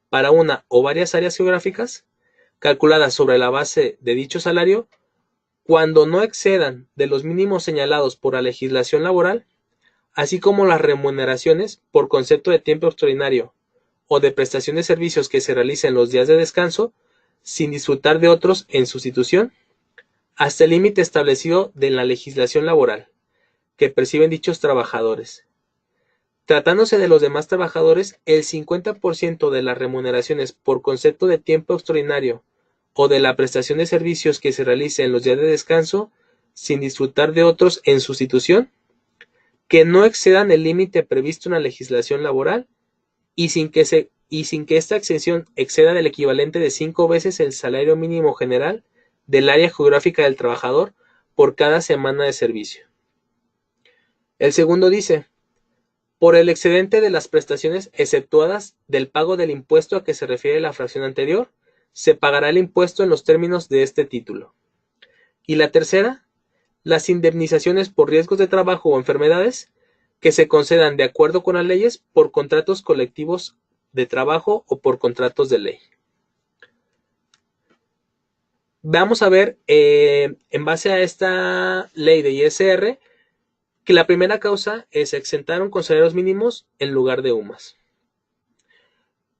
para una o varias áreas geográficas, calculadas sobre la base de dicho salario, cuando no excedan de los mínimos señalados por la legislación laboral, así como las remuneraciones por concepto de tiempo extraordinario o de prestación de servicios que se realicen los días de descanso, sin disfrutar de otros en sustitución, hasta el límite establecido de la legislación laboral que perciben dichos trabajadores. Tratándose de los demás trabajadores, el 50% de las remuneraciones por concepto de tiempo extraordinario o de la prestación de servicios que se realice en los días de descanso, sin disfrutar de otros en sustitución, que no excedan el límite previsto en la legislación laboral y sin que esta exención exceda del equivalente de 5 veces el salario mínimo general del área geográfica del trabajador por cada semana de servicio. El segundo dice, por el excedente de las prestaciones exceptuadas del pago del impuesto a que se refiere la fracción anterior, se pagará el impuesto en los términos de este título. Y la tercera, las indemnizaciones por riesgos de trabajo o enfermedades que se concedan de acuerdo con las leyes por contratos colectivos de trabajo o por contratos de ley. Vamos a ver, en base a esta ley de ISR, que la primera causa es exentaron con salarios mínimos en lugar de UMAS.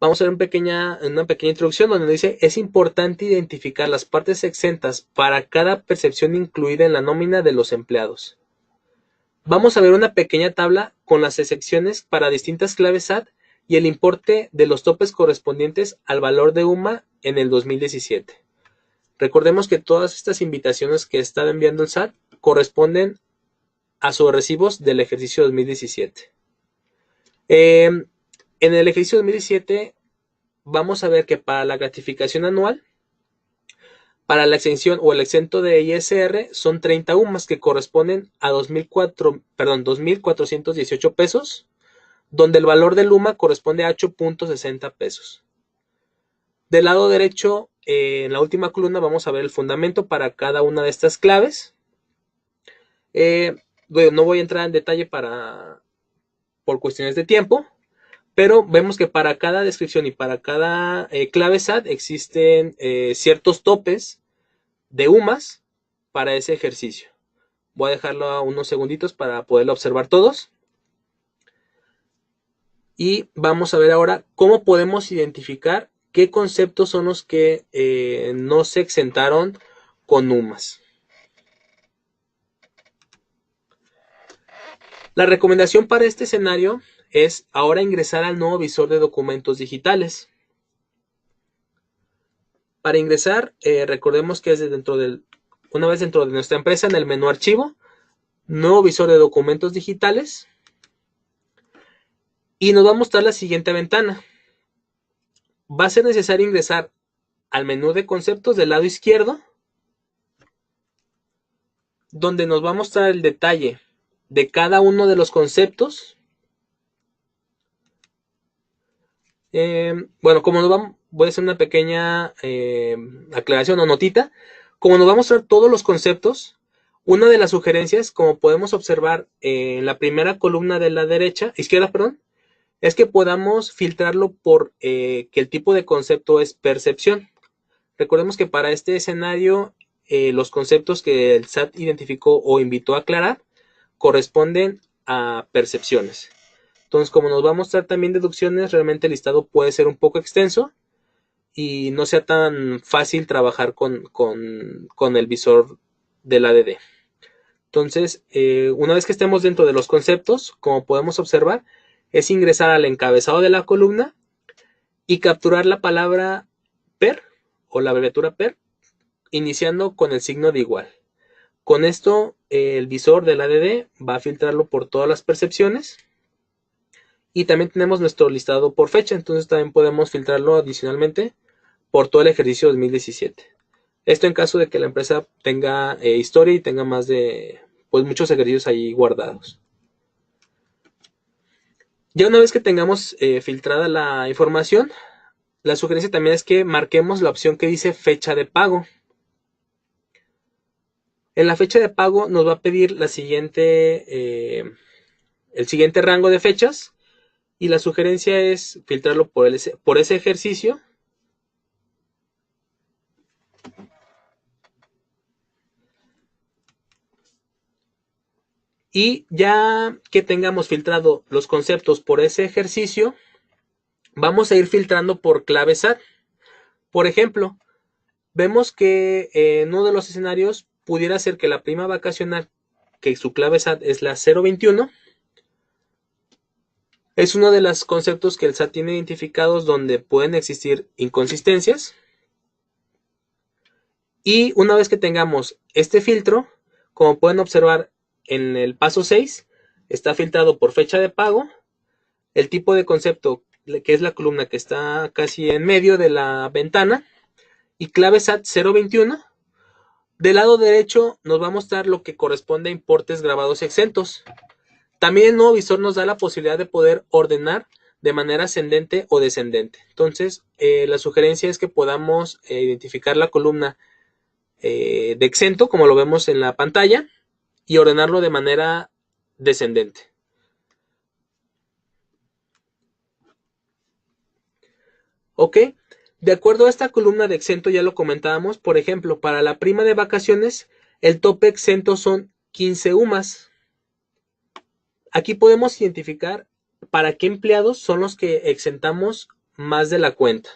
Vamos a ver una pequeña introducción donde dice, es importante identificar las partes exentas para cada percepción incluida en la nómina de los empleados. Vamos a ver una pequeña tabla con las excepciones para distintas claves SAT y el importe de los topes correspondientes al valor de UMA en el 2017. Recordemos que todas estas invitaciones que está enviando el SAT corresponden a sus recibos del ejercicio 2017. En el ejercicio 2017 vamos a ver que para la gratificación anual, para la exención o el exento de ISR son 30 UMAS que corresponden a 2.418 pesos, donde el valor del UMA corresponde a 8.60 pesos. Del lado derecho, en la última columna, vamos a ver el fundamento para cada una de estas claves. Bueno, no voy a entrar en detalle por cuestiones de tiempo, pero vemos que para cada descripción y para cada clave SAT existen ciertos topes de UMAS para ese ejercicio. Voy a dejarlo a unos segunditos para poderlo observar todos. Y vamos a ver ahora cómo podemos identificar qué conceptos son los que no se exentaron con UMAS. La recomendación para este escenario es ahora ingresar al nuevo visor de documentos digitales. Para ingresar, recordemos que es una vez dentro de nuestra empresa, en el menú archivo, nuevo visor de documentos digitales, y nos va a mostrar la siguiente ventana. Va a ser necesario ingresar al menú de conceptos del lado izquierdo, donde nos va a mostrar el detalle de cada uno de los conceptos. Bueno, voy a hacer una pequeña aclaración o notita. Como nos va a mostrar todos los conceptos, una de las sugerencias, como podemos observar en la primera columna de la izquierda, es que podamos filtrarlo por que el tipo de concepto es percepción. Recordemos que para este escenario, los conceptos que el SAT identificó o invitó a aclarar corresponden a percepciones. Entonces, como nos va a mostrar también deducciones, realmente el listado puede ser un poco extenso y no sea tan fácil trabajar con el visor del ADD. Entonces, una vez que estemos dentro de los conceptos, como podemos observar, es ingresar al encabezado de la columna y capturar la palabra PER o la abreviatura PER, iniciando con el signo de igual. Con esto, el visor del ADD va a filtrarlo por todas las percepciones. Y también tenemos nuestro listado por fecha, entonces también podemos filtrarlo adicionalmente por todo el ejercicio 2017. Esto en caso de que la empresa tenga historia y tenga más de muchos ejercicios ahí guardados. Ya una vez que tengamos filtrada la información, la sugerencia también es que marquemos la opción que dice fecha de pago. En la fecha de pago nos va a pedir el siguiente rango de fechas. Y la sugerencia es filtrarlo por ese ejercicio. Y ya que tengamos filtrado los conceptos por ese ejercicio, vamos a ir filtrando por clave SAT. Por ejemplo, vemos que en uno de los escenarios pudiera ser que la prima vacacional, que su clave SAT es la 021, es uno de los conceptos que el SAT tiene identificados donde pueden existir inconsistencias. Y una vez que tengamos este filtro, como pueden observar en el paso 6, está filtrado por fecha de pago, el tipo de concepto, que es la columna que está casi en medio de la ventana, y clave SAT 021. Del lado derecho nos va a mostrar lo que corresponde a importes grabados exentos. También el nuevo visor nos da la posibilidad de poder ordenar de manera ascendente o descendente. Entonces, la sugerencia es que podamos identificar la columna de exento, como lo vemos en la pantalla, y ordenarlo de manera descendente. Ok, de acuerdo a esta columna de exento, ya lo comentábamos, por ejemplo, para la prima de vacaciones, el tope exento son 15 UMAS. Aquí podemos identificar para qué empleados son los que exentamos más de la cuenta.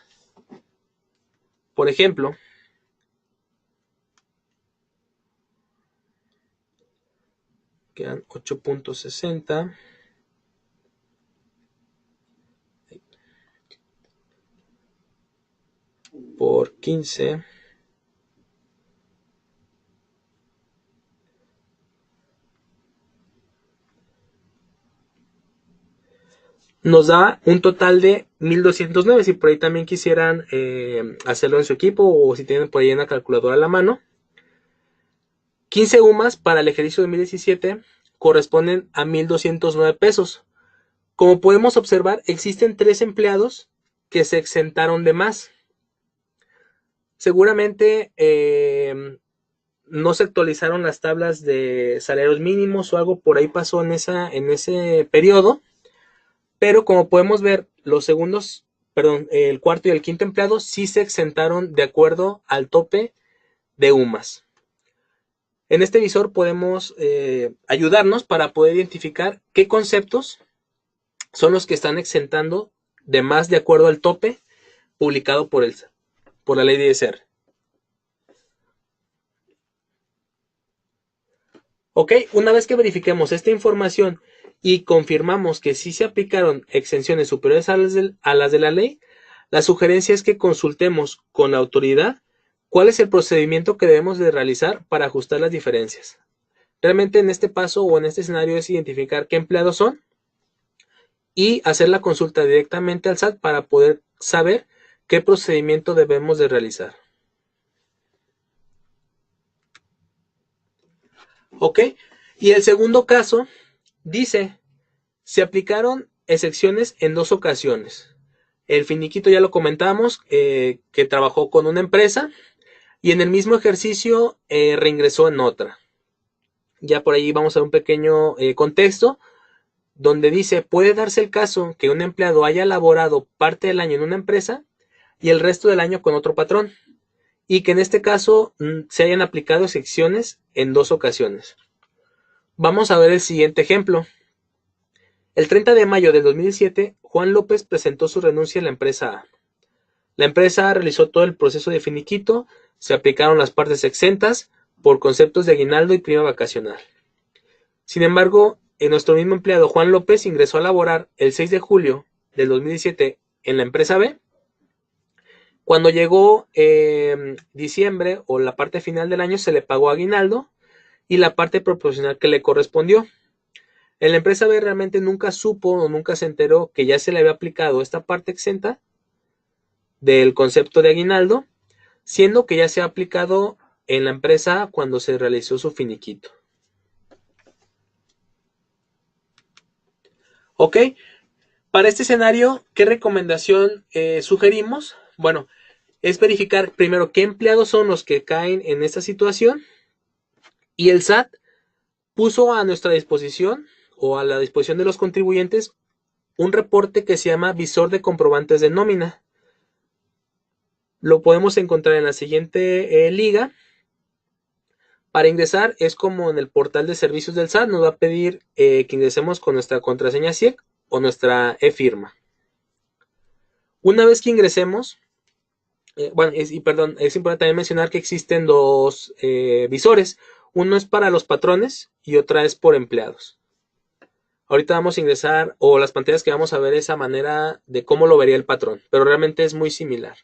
Por ejemplo, quedan 8.60 por 15 nos da un total de 1209. Si por ahí también quisieran hacerlo en su equipo o si tienen por ahí una calculadora a la mano, 15 UMAS para el ejercicio 2017 corresponden a 1,209 pesos. Como podemos observar, existen 3 empleados que se exentaron de más. Seguramente no se actualizaron las tablas de salarios mínimos o algo por ahí pasó en ese periodo, pero como podemos ver, el cuarto y el quinto empleado sí se exentaron de acuerdo al tope de UMAS. En este visor podemos ayudarnos para poder identificar qué conceptos son los que están exentando de más de acuerdo al tope publicado por la ley de ISR. Ok, una vez que verifiquemos esta información y confirmamos que sí se aplicaron exenciones superiores a las de la ley, la sugerencia es que consultemos con la autoridad cuál es el procedimiento que debemos de realizar para ajustar las diferencias. Realmente en este paso o en este escenario es identificar qué empleados son y hacer la consulta directamente al SAT para poder saber qué procedimiento debemos de realizar. Ok, y el segundo caso dice, se aplicaron exenciones en 2 ocasiones. El finiquito ya lo comentamos, que trabajó con una empresa y en el mismo ejercicio reingresó en otra. Ya por ahí vamos a ver un pequeño contexto donde dice, puede darse el caso que un empleado haya laborado parte del año en una empresa y el resto del año con otro patrón, y que en este caso se hayan aplicado exenciones en 2 ocasiones. Vamos a ver el siguiente ejemplo. El 30 de mayo del 2017, Juan López presentó su renuncia en la empresa A. La empresa A realizó todo el proceso de finiquito, se aplicaron las partes exentas por conceptos de aguinaldo y prima vacacional. Sin embargo, nuestro mismo empleado Juan López ingresó a laborar el 6 de julio del 2017 en la empresa B. Cuando llegó diciembre o la parte final del año, se le pagó aguinaldo y la parte proporcional que le correspondió. En la empresa B realmente nunca supo o nunca se enteró que ya se le había aplicado esta parte exenta del concepto de aguinaldo, siendo que ya se ha aplicado en la empresa A cuando se realizó su finiquito. Ok, para este escenario, ¿qué recomendación sugerimos? Bueno, es verificar primero qué empleados son los que caen en esta situación, y el SAT puso a nuestra disposición o a la disposición de los contribuyentes un reporte que se llama Visor de Comprobantes de Nómina. Lo podemos encontrar en la siguiente liga. Para ingresar es como en el portal de servicios del SAT, nos va a pedir que ingresemos con nuestra contraseña CIEC o nuestra e-firma. Una vez que ingresemos, es importante también mencionar que existen 2 visores. Uno es para los patrones y otra es por empleados. Ahorita vamos a ingresar, o las pantallas que vamos a ver esa manera de cómo lo vería el patrón, pero realmente es muy similar.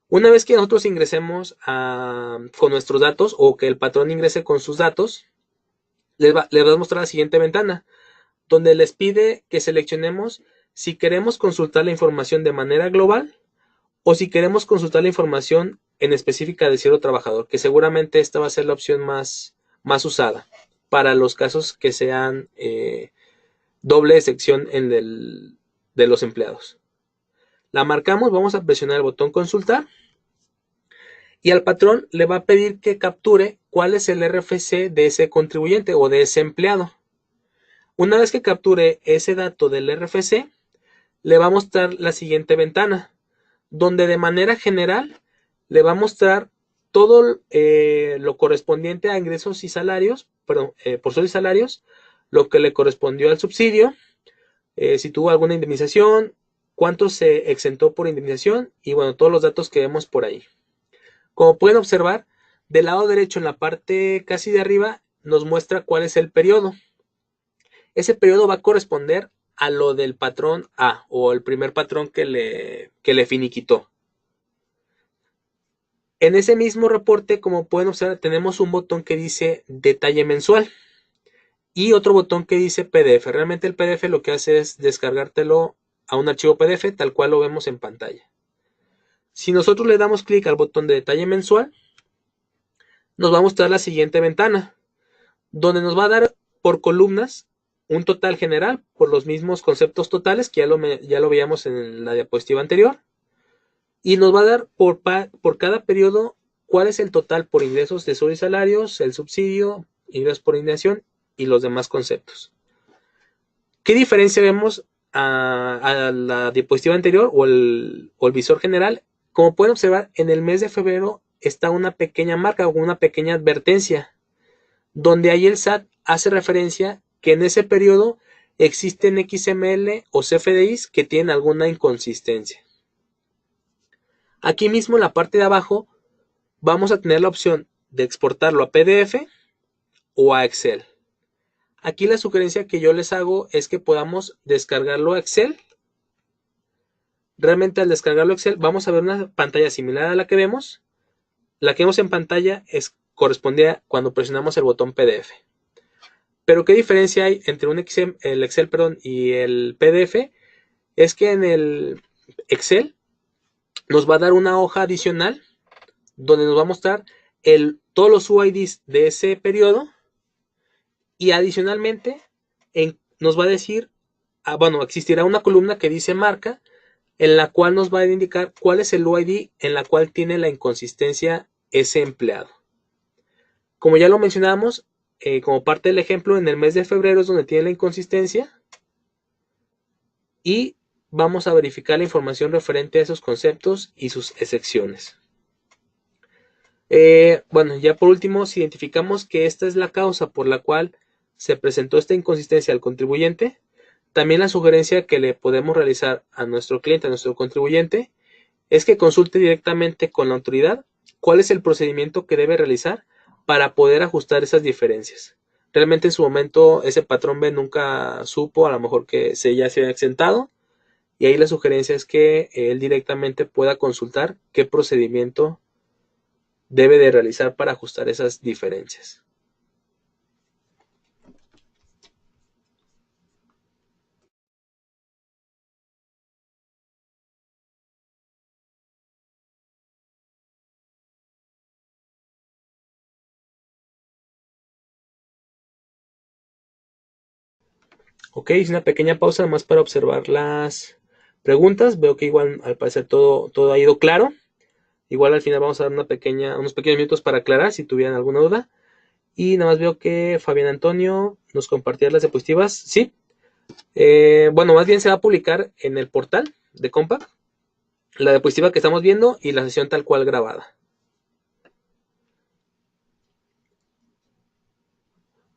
Una vez que nosotros ingresemos con nuestros datos o que el patrón ingrese con sus datos, les va a mostrar la siguiente ventana, donde les pide que seleccionemos si queremos consultar la información de manera global o si queremos consultar la información en específica de cierto trabajador, que seguramente esta va a ser la opción más usada. para los casos que sean doble sección de los empleados. La marcamos, vamos a presionar el botón consultar y al patrón le va a pedir que capture cuál es el RFC de ese contribuyente o de ese empleado. Una vez que capture ese dato del RFC, le va a mostrar la siguiente ventana, donde de manera general le va a mostrar todo lo correspondiente a ingresos y salarios, perdón, por sueldos y salarios, lo que le correspondió al subsidio, si tuvo alguna indemnización, cuánto se exentó por indemnización y bueno, todos los datos que vemos por ahí. Como pueden observar, del lado derecho en la parte casi de arriba nos muestra cuál es el periodo. Ese periodo va a corresponder a lo del patrón A o el primer patrón que le finiquitó. En ese mismo reporte, como pueden observar, tenemos un botón que dice detalle mensual y otro botón que dice PDF. Realmente el PDF lo que hace es descargártelo a un archivo PDF tal cual lo vemos en pantalla. Si nosotros le damos clic al botón de detalle mensual, nos va a mostrar la siguiente ventana, donde nos va a dar por columnas un total general por los mismos conceptos totales que ya lo veíamos en la diapositiva anterior. Y nos va a dar por cada periodo cuál es el total por ingresos de sueldos y salarios, el subsidio, ingresos por indignación y los demás conceptos. ¿Qué diferencia vemos a la diapositiva anterior o el visor general? Como pueden observar, en el mes de febrero está una pequeña marca o una pequeña advertencia, donde ahí el SAT hace referencia que en ese periodo existen XML o CFDIs que tienen alguna inconsistencia. Aquí mismo en la parte de abajo vamos a tener la opción de exportarlo a PDF o a Excel. Aquí la sugerencia que yo les hago es que podamos descargarlo a Excel. Realmente al descargarlo a Excel vamos a ver una pantalla similar a la que vemos. La que vemos en pantalla corresponde a cuando presionamos el botón PDF. Pero ¿qué diferencia hay entre el Excel y el PDF? Es que en el Excel nos va a dar una hoja adicional donde nos va a mostrar todos los UIDs de ese periodo y adicionalmente nos va a decir, bueno, existirá una columna que dice marca en la cual nos va a indicar cuál es el UID en la cual tiene la inconsistencia ese empleado. Como ya lo mencionamos, como parte del ejemplo, en el mes de febrero es donde tiene la inconsistencia y vamos a verificar la información referente a esos conceptos y sus excepciones. Bueno, ya por último, si identificamos que esta es la causa por la cual se presentó esta inconsistencia al contribuyente, también la sugerencia que le podemos realizar a nuestro cliente, a nuestro contribuyente, es que consulte directamente con la autoridad cuál es el procedimiento que debe realizar para poder ajustar esas diferencias. Realmente en su momento ese patrón B nunca supo, a lo mejor que ya se había exentado, y ahí la sugerencia es que él directamente pueda consultar qué procedimiento debe de realizar para ajustar esas diferencias. Ok, hice una pequeña pausa nada más para observar las preguntas. Veo que igual al parecer todo ha ido claro. Igual al final vamos a dar unos pequeños minutos para aclarar si tuvieran alguna duda. Y nada más veo que Fabián Antonio nos compartía las diapositivas. Sí. Bueno, más bien se va a publicar en el portal de Compact la diapositiva que estamos viendo y la sesión tal cual grabada.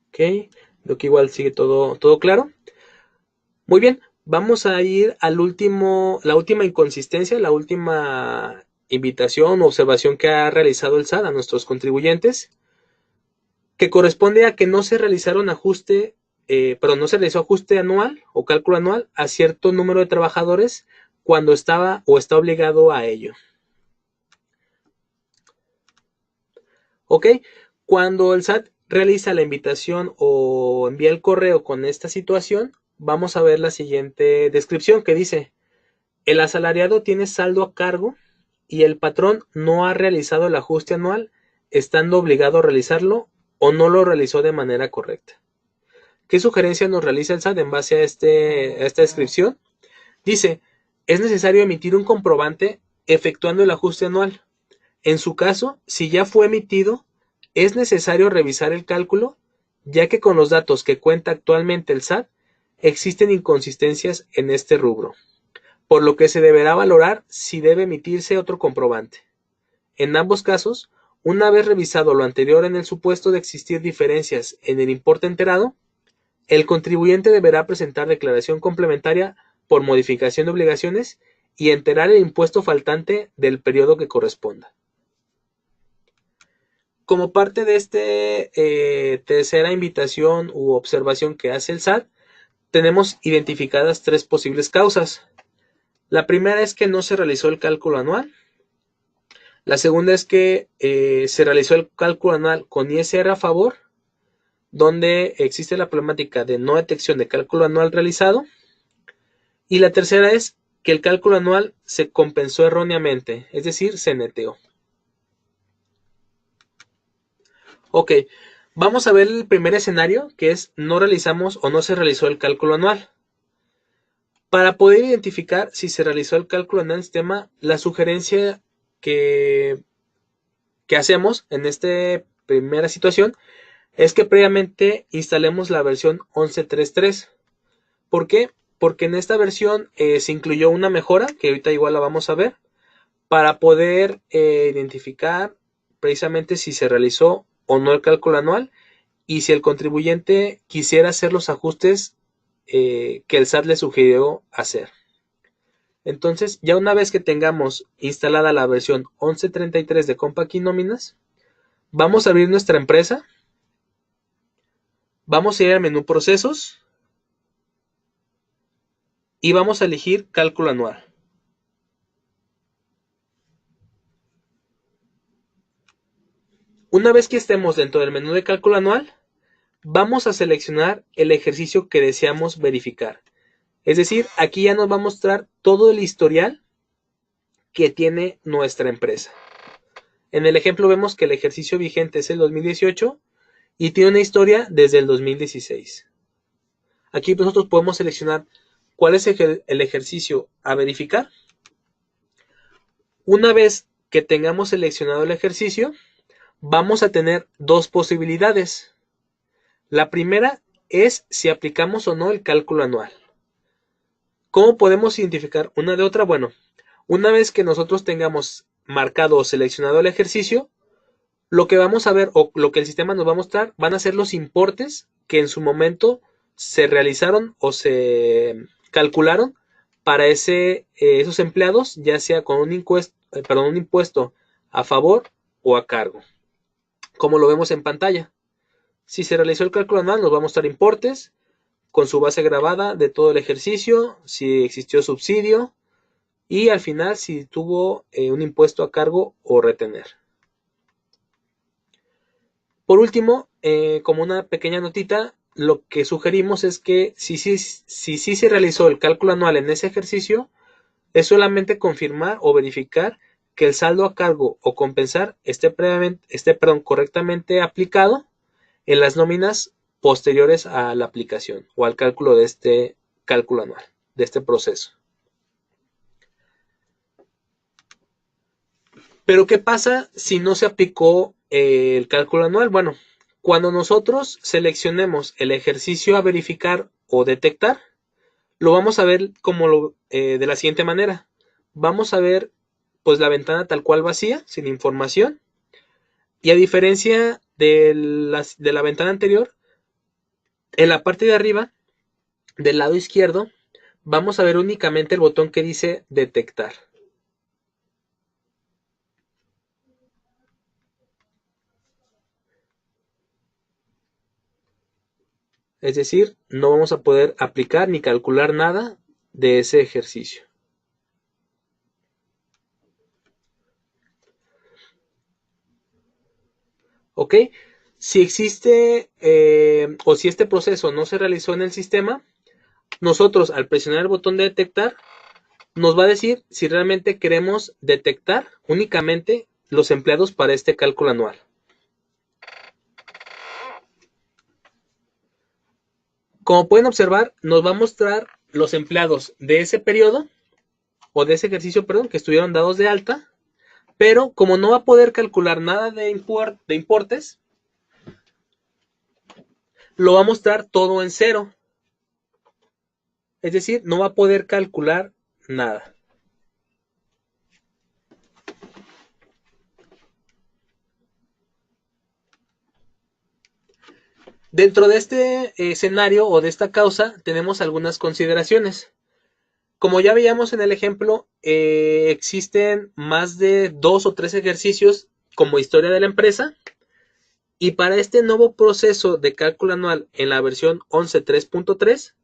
Ok, veo que igual sigue todo claro. Muy bien, vamos a ir la última inconsistencia, la última invitación o observación que ha realizado el SAT a nuestros contribuyentes, que corresponde a que no se realizaron no se realizó ajuste anual o cálculo anual a cierto número de trabajadores cuando estaba o está obligado a ello. Ok, cuando el SAT realiza la invitación o envía el correo con esta situación, vamos a ver la siguiente descripción que dice: el asalariado tiene saldo a cargo y el patrón no ha realizado el ajuste anual, estando obligado a realizarlo o no lo realizó de manera correcta. ¿Qué sugerencia nos realiza el SAT en base a esta descripción? Dice, es necesario emitir un comprobante efectuando el ajuste anual. En su caso, si ya fue emitido, es necesario revisar el cálculo, ya que con los datos que cuenta actualmente el SAT, existen inconsistencias en este rubro, por lo que se deberá valorar si debe emitirse otro comprobante. En ambos casos, una vez revisado lo anterior en el supuesto de existir diferencias en el importe enterado, el contribuyente deberá presentar declaración complementaria por modificación de obligaciones y enterar el impuesto faltante del periodo que corresponda. Como parte de esta tercera invitación u observación que hace el SAT, tenemos identificadas 3 posibles causas. La primera es que no se realizó el cálculo anual. La segunda es que se realizó el cálculo anual con ISR a favor, donde existe la problemática de no detección de cálculo anual realizado. Y la tercera es que el cálculo anual se compensó erróneamente, es decir, se neteó. Ok, vamos a ver el primer escenario, que es no realizamos o no se realizó el cálculo anual. Para poder identificar si se realizó el cálculo anual en el sistema, la sugerencia que hacemos en esta primera situación es que previamente instalemos la versión 11.3.3. ¿Por qué? Porque en esta versión se incluyó una mejora, que ahorita igual la vamos a ver, para poder identificar precisamente si se realizó o no el cálculo anual y si el contribuyente quisiera hacer los ajustes que el SAT le sugirió hacer. Entonces, ya una vez que tengamos instalada la versión 11.33 de Compact y Nóminas, vamos a abrir nuestra empresa, vamos a ir al menú Procesos y vamos a elegir Cálculo Anual. Una vez que estemos dentro del menú de Cálculo Anual, vamos a seleccionar el ejercicio que deseamos verificar. Es decir, aquí ya nos va a mostrar todo el historial que tiene nuestra empresa. En el ejemplo vemos que el ejercicio vigente es el 2018 y tiene una historia desde el 2016. Aquí nosotros podemos seleccionar cuál es el ejercicio a verificar. Una vez que tengamos seleccionado el ejercicio, vamos a tener 2 posibilidades. La primera es si aplicamos o no el cálculo anual. ¿Cómo podemos identificar una de otra? Bueno, una vez que nosotros tengamos marcado o seleccionado el ejercicio, lo que vamos a ver o lo que el sistema nos va a mostrar van a ser los importes que en su momento se realizaron o se calcularon para esos empleados, ya sea con un impuesto a favor o a cargo, como lo vemos en pantalla. Si se realizó el cálculo anual, nos va a mostrar importes con su base grabada de todo el ejercicio, si existió subsidio y al final si tuvo un impuesto a cargo o retener. Por último, como una pequeña notita, lo que sugerimos es que si se realizó el cálculo anual en ese ejercicio, es solamente confirmar o verificar que el saldo a cargo o compensar esté correctamente aplicado en las nóminas posteriores a la aplicación o al cálculo de este cálculo anual, de este proceso. Pero ¿qué pasa si no se aplicó el cálculo anual? Bueno, cuando nosotros seleccionemos el ejercicio a verificar o detectar, lo vamos a ver de la siguiente manera. Vamos a ver pues la ventana tal cual vacía, sin información. Y a diferencia de la ventana anterior, en la parte de arriba, del lado izquierdo, vamos a ver únicamente el botón que dice detectar. Es decir, no vamos a poder aplicar ni calcular nada de ese ejercicio. ¿Ok? Si existe o si este proceso no se realizó en el sistema, nosotros al presionar el botón de detectar, nos va a decir si realmente queremos detectar únicamente los empleados para este cálculo anual. Como pueden observar, nos va a mostrar los empleados de ese periodo o de ese ejercicio, perdón, que estuvieron dados de alta, pero como no va a poder calcular nada de importes, lo va a mostrar todo en cero. Es decir, no va a poder calcular nada. Dentro de este escenario o de esta causa tenemos algunas consideraciones. Como ya veíamos en el ejemplo, existen más de 2 o 3 ejercicios como historia de la empresa, y para este nuevo proceso de cálculo anual en la versión 11.3.3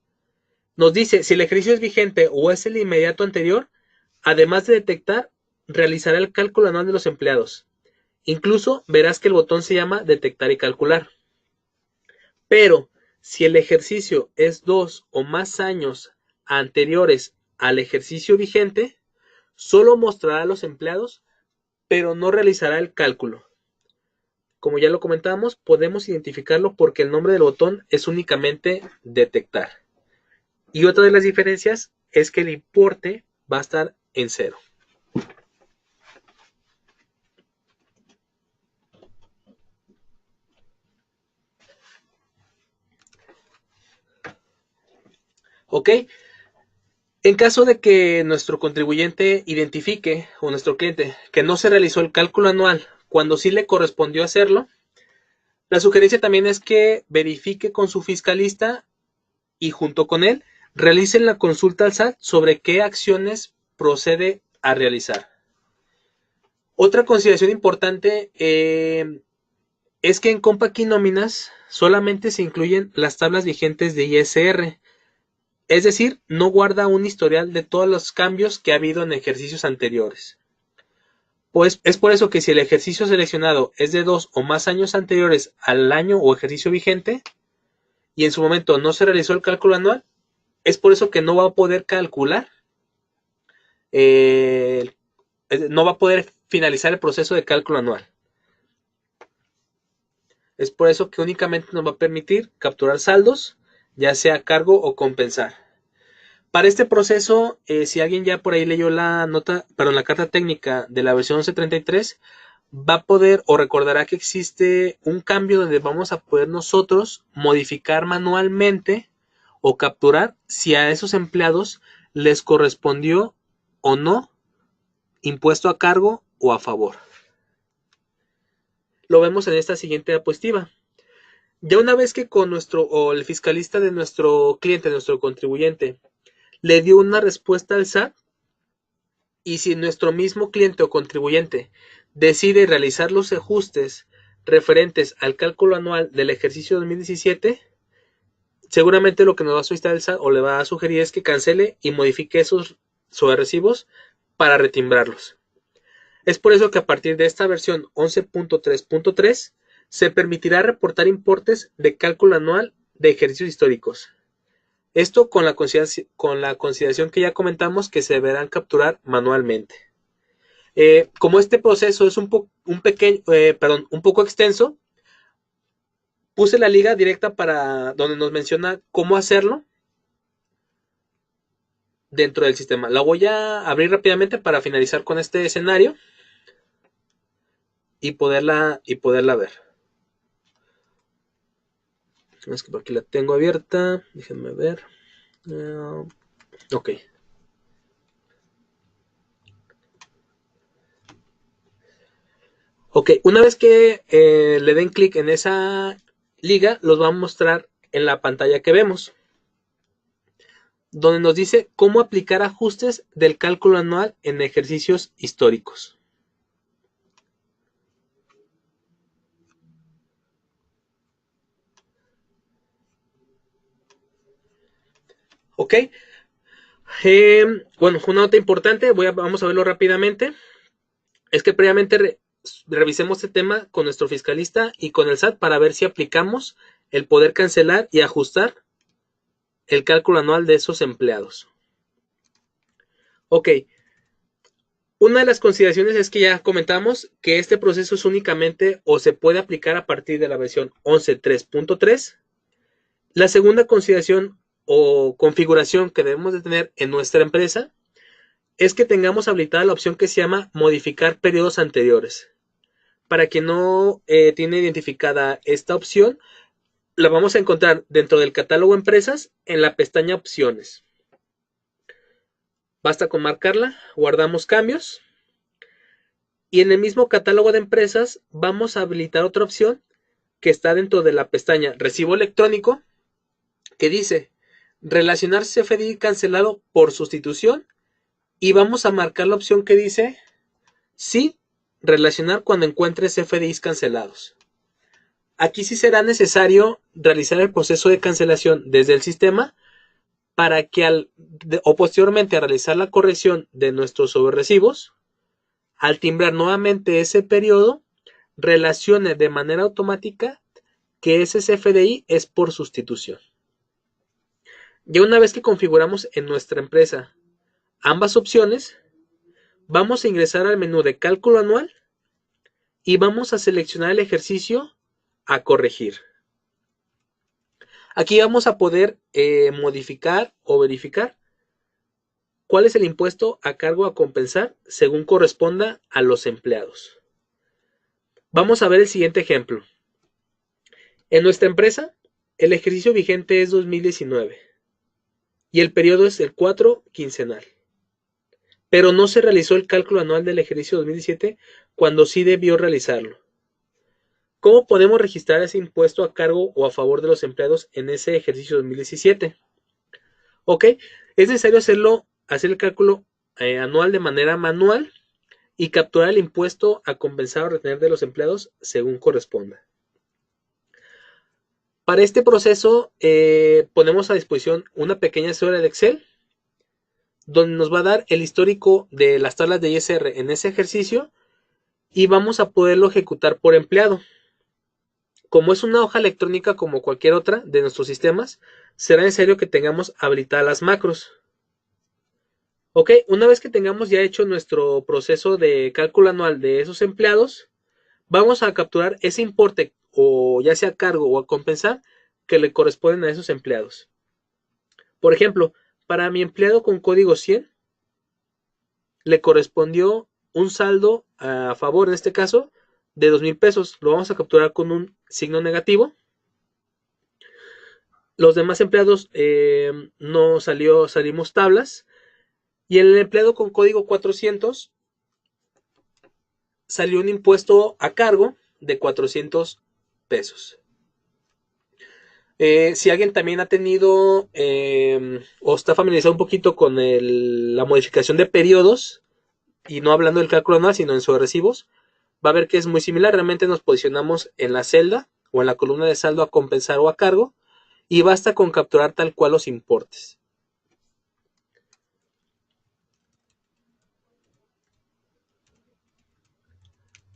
nos dice si el ejercicio es vigente o es el inmediato anterior, además de detectar, realizará el cálculo anual de los empleados. Incluso verás que el botón se llama detectar y calcular. Pero si el ejercicio es 2 o más años anteriores al ejercicio vigente, solo mostrará a los empleados, pero no realizará el cálculo. Como ya lo comentamos, podemos identificarlo porque el nombre del botón es únicamente detectar. Y otra de las diferencias es que el importe va a estar en cero. ¿Ok? En caso de que nuestro contribuyente identifique, o nuestro cliente, que no se realizó el cálculo anual cuando sí le correspondió hacerlo, la sugerencia también es que verifique con su fiscalista y junto con él realicen la consulta al SAT sobre qué acciones procede a realizar. Otra consideración importante es que en Compact y Nóminas solamente se incluyen las tablas vigentes de ISR. Es decir, no guarda un historial de todos los cambios que ha habido en ejercicios anteriores. Pues es por eso que si el ejercicio seleccionado es de 2 o más años anteriores al año o ejercicio vigente y en su momento no se realizó el cálculo anual, es por eso que no va a poder calcular, no va a poder finalizar el proceso de cálculo anual. Es por eso que únicamente nos va a permitir capturar saldos, ya sea cargo o compensar. Para este proceso, si alguien ya por ahí leyó la carta técnica de la versión 11.33, va a poder o recordará que existe un cambio donde vamos a poder nosotros modificar manualmente o capturar si a esos empleados les correspondió o no impuesto a cargo o a favor. Lo vemos en esta siguiente diapositiva. Ya una vez que con el fiscalista de nuestro cliente, nuestro contribuyente, le dio una respuesta al SAT, y si nuestro mismo cliente o contribuyente decide realizar los ajustes referentes al cálculo anual del ejercicio 2017, seguramente lo que nos va a solicitar el SAT o le va a sugerir es que cancele y modifique esos sobrerecibos para retimbrarlos. Es por eso que a partir de esta versión 11.3.3 se permitirá reportar importes de cálculo anual de ejercicios históricos. Esto con la consideración que ya comentamos que se deberán capturar manualmente. Como este proceso es un poco extenso, puse la liga directa para donde nos menciona cómo hacerlo dentro del sistema. La voy a abrir rápidamente para finalizar con este escenario y poderla ver. Es que por aquí la tengo abierta. Déjenme ver. Ok. Ok, una vez que le den clic en esa liga, los va a mostrar en la pantalla que vemos, donde nos dice cómo aplicar ajustes del cálculo anual en ejercicios históricos. Ok. Bueno, una nota importante, vamos a verlo rápidamente, es que previamente revisemos este tema con nuestro fiscalista y con el SAT para ver si aplicamos el poder cancelar y ajustar el cálculo anual de esos empleados. Ok. Una de las consideraciones es que ya comentamos que este proceso es únicamente o se puede aplicar a partir de la versión 11.3.3. La segunda consideración o configuración que debemos de tener en nuestra empresa es que tengamos habilitada la opción que se llama modificar periodos anteriores. Para quien no tiene identificada esta opción, la vamos a encontrar dentro del catálogo empresas en la pestaña opciones. Basta con marcarla, guardamos cambios y en el mismo catálogo de empresas vamos a habilitar otra opción que está dentro de la pestaña recibo electrónico que dice relacionar CFDI cancelado por sustitución y vamos a marcar la opción que dice sí, relacionar cuando encuentre CFDIs cancelados. Aquí sí será necesario realizar el proceso de cancelación desde el sistema para que posteriormente a realizar la corrección de nuestros sobrerecibos, al timbrar nuevamente ese periodo, relacione de manera automática que ese CFDI es por sustitución. Ya una vez que configuramos en nuestra empresa ambas opciones, vamos a ingresar al menú de cálculo anual y vamos a seleccionar el ejercicio a corregir. Aquí vamos a poder modificar o verificar cuál es el impuesto a cargo a compensar según corresponda a los empleados. Vamos a ver el siguiente ejemplo. En nuestra empresa, el ejercicio vigente es 2019 y el periodo es el 4 quincenal. Pero no se realizó el cálculo anual del ejercicio 2017 cuando sí debió realizarlo. ¿Cómo podemos registrar ese impuesto a cargo o a favor de los empleados en ese ejercicio 2017? Ok, es necesario hacer el cálculo anual de manera manual y capturar el impuesto a compensar o retener de los empleados según corresponda. Para este proceso ponemos a disposición una pequeña célula de Excel donde nos va a dar el histórico de las tablas de ISR en ese ejercicio y vamos a poderlo ejecutar por empleado. Como es una hoja electrónica como cualquier otra de nuestros sistemas, será necesario que tengamos habilitadas las macros. Ok, una vez que tengamos ya hecho nuestro proceso de cálculo anual de esos empleados, vamos a capturar ese importe o ya sea a cargo o a compensar que le corresponden a esos empleados. Por ejemplo, para mi empleado con código 100 le correspondió un saldo a favor, en este caso, de 2,000 pesos. Lo vamos a capturar con un signo negativo. Los demás empleados no salimos tablas. Y en el empleado con código 400 salió un impuesto a cargo de 400 pesos. Si alguien también ha tenido o está familiarizado un poquito con la modificación de periodos, y no hablando del cálculo anual, sino en sus recibos, va a ver que es muy similar. Realmente nos posicionamos en la celda o en la columna de saldo a compensar o a cargo y basta con capturar tal cual los importes.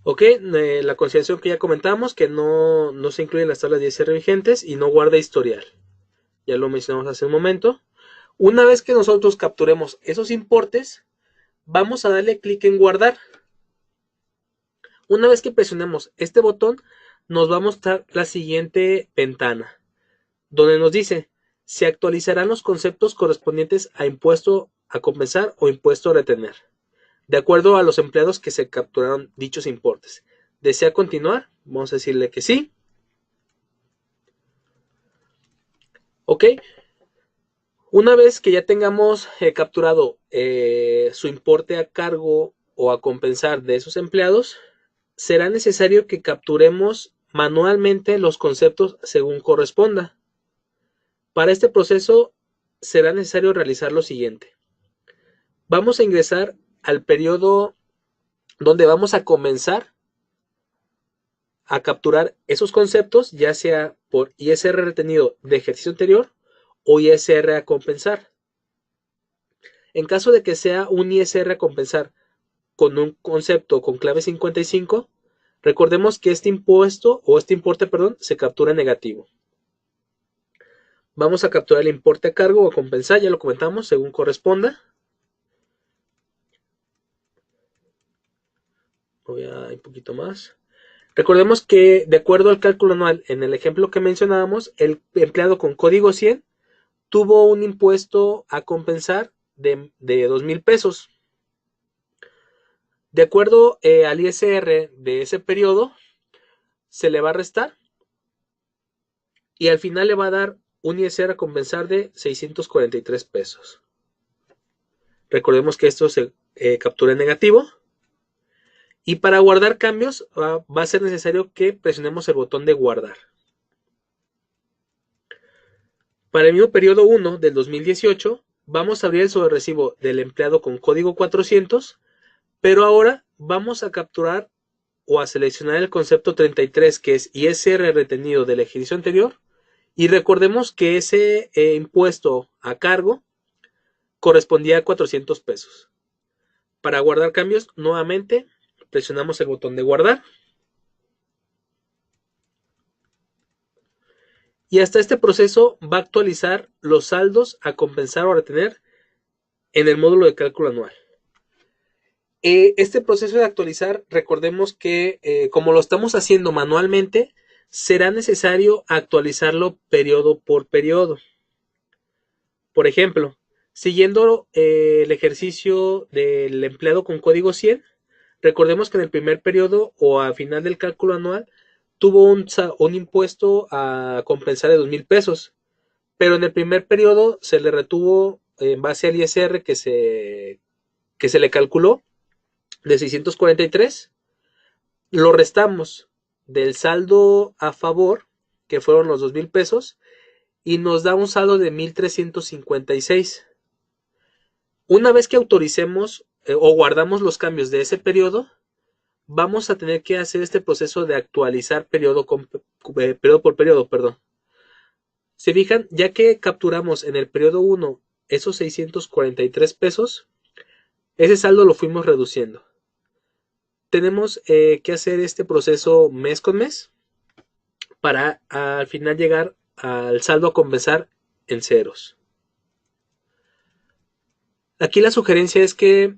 Ok, la consideración que ya comentamos, que no se incluyen las tablas de ISR vigentes y no guarda historial. Ya lo mencionamos hace un momento. Una vez que nosotros capturemos esos importes, vamos a darle clic en guardar. Una vez que presionemos este botón, nos va a mostrar la siguiente ventana, donde nos dice, se actualizarán los conceptos correspondientes a impuesto a compensar o impuesto a retener, de acuerdo a los empleados que se capturaron dichos importes. ¿Desea continuar? Vamos a decirle que sí. Ok. Una vez que ya tengamos capturado su importe a cargo o a compensar de esos empleados, será necesario que capturemos manualmente los conceptos según corresponda. Para este proceso será necesario realizar lo siguiente. Vamos a ingresar al periodo donde vamos a comenzar a capturar esos conceptos, ya sea por ISR retenido de ejercicio anterior o ISR a compensar. En caso de que sea un ISR a compensar con un concepto con clave 55, recordemos que este impuesto o este importe, perdón, se captura en negativo. Vamos a capturar el importe a cargo o a compensar, ya lo comentamos, según corresponda. Voy a un poquito más. Recordemos que, de acuerdo al cálculo anual, en el ejemplo que mencionábamos, el empleado con código 100 tuvo un impuesto a compensar de 2,000 pesos. De acuerdo al ISR de ese periodo, se le va a restar y al final le va a dar un ISR a compensar de 643 pesos. Recordemos que esto se captura en negativo. Y para guardar cambios va a ser necesario que presionemos el botón de guardar. Para el mismo periodo 1 del 2018, vamos a abrir el sobrerecibo del empleado con código 400, pero ahora vamos a capturar o a seleccionar el concepto 33, que es ISR retenido del ejercicio anterior, y recordemos que ese impuesto a cargo correspondía a 400 pesos. Para guardar cambios, nuevamente presionamos el botón de guardar. Y hasta este proceso va a actualizar los saldos a compensar o a retener en el módulo de cálculo anual. Este proceso de actualizar, recordemos que como lo estamos haciendo manualmente, será necesario actualizarlo periodo por periodo. Por ejemplo, siguiendo el ejercicio del empleado con código 100, recordemos que en el primer periodo o a final del cálculo anual tuvo un impuesto a compensar de 2,000 pesos, pero en el primer periodo se le retuvo en base al ISR que se le calculó de 643, lo restamos del saldo a favor, que fueron los 2,000 pesos, y nos da un saldo de 1,356. Una vez que autoricemos o guardamos los cambios de ese periodo, vamos a tener que hacer este proceso de actualizar periodo por periodo, perdón. Se fijan, ya que capturamos en el periodo 1 esos 643 pesos, ese saldo lo fuimos reduciendo. Tenemos que hacer este proceso mes con mes para al final llegar al saldo a compensar en ceros. Aquí la sugerencia es que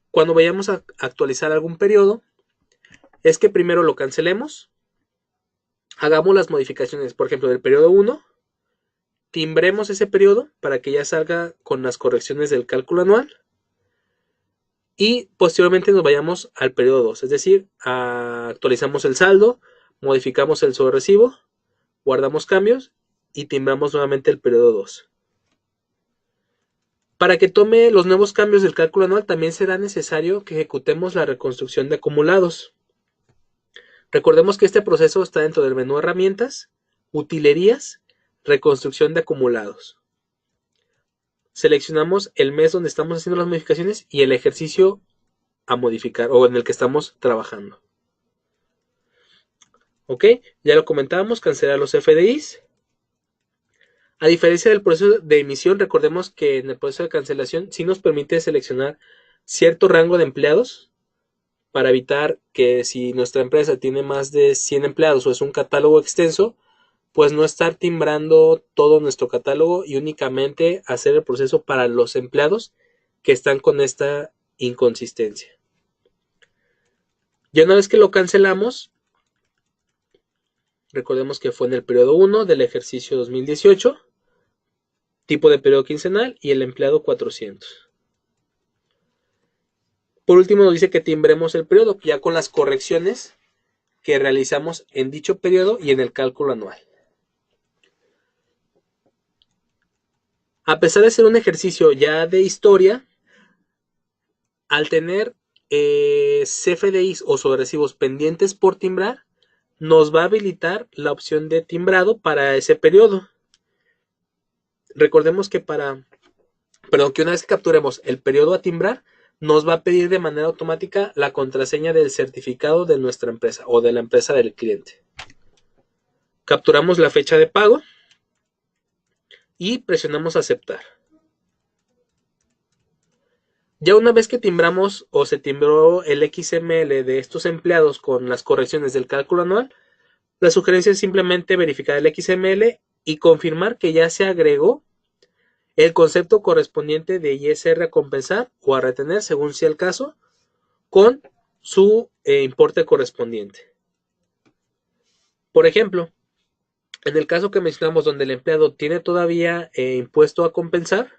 cuando vayamos a actualizar algún periodo, es que primero lo cancelemos, hagamos las modificaciones, por ejemplo, del periodo 1, timbremos ese periodo para que ya salga con las correcciones del cálculo anual y posteriormente nos vayamos al periodo 2, es decir, actualizamos el saldo, modificamos el sobrerecibo, guardamos cambios y timbramos nuevamente el periodo 2. Para que tome los nuevos cambios del cálculo anual también será necesario que ejecutemos la reconstrucción de acumulados. Recordemos que este proceso está dentro del menú herramientas, utilerías, reconstrucción de acumulados. Seleccionamos el mes donde estamos haciendo las modificaciones y el ejercicio a modificar o en el que estamos trabajando. Ok, ya lo comentábamos, cancelar los FDIs. A diferencia del proceso de emisión, recordemos que en el proceso de cancelación sí nos permite seleccionar cierto rango de empleados para evitar que si nuestra empresa tiene más de 100 empleados o es un catálogo extenso, pues no estar timbrando todo nuestro catálogo y únicamente hacer el proceso para los empleados que están con esta inconsistencia. Ya una vez que lo cancelamos, recordemos que fue en el periodo 1 del ejercicio 2018, tipo de periodo quincenal y el empleado 400. Por último nos dice que timbremos el periodo ya con las correcciones que realizamos en dicho periodo y en el cálculo anual. A pesar de ser un ejercicio ya de historia, al tener CFDIs o sobrerecibos pendientes por timbrar, nos va a habilitar la opción de timbrado para ese periodo. Recordemos que que una vez que capturemos el periodo a timbrar, nos va a pedir de manera automática la contraseña del certificado de nuestra empresa o de la empresa del cliente. Capturamos la fecha de pago y presionamos aceptar. Ya una vez que timbramos o se timbró el XML de estos empleados con las correcciones del cálculo anual, la sugerencia es simplemente verificar el XML y confirmar que ya se agregó el concepto correspondiente de ISR a compensar o a retener, según sea el caso, con su importe correspondiente. Por ejemplo, en el caso que mencionamos donde el empleado tiene todavía impuesto a compensar,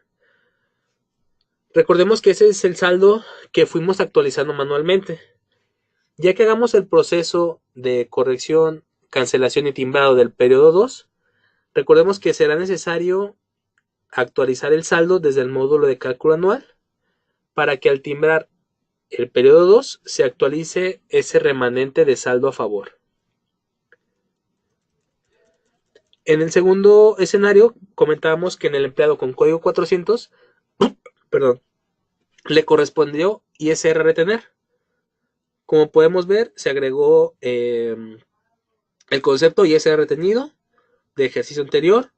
recordemos que ese es el saldo que fuimos actualizando manualmente. Ya que hagamos el proceso de corrección, cancelación y timbrado del periodo 2, recordemos que será necesario actualizar el saldo desde el módulo de cálculo anual para que al timbrar el periodo 2 se actualice ese remanente de saldo a favor. En el segundo escenario comentábamos que en el empleado con código 400 le correspondió ISR a retener. Como podemos ver, se agregó el concepto ISR retenido de ejercicio anterior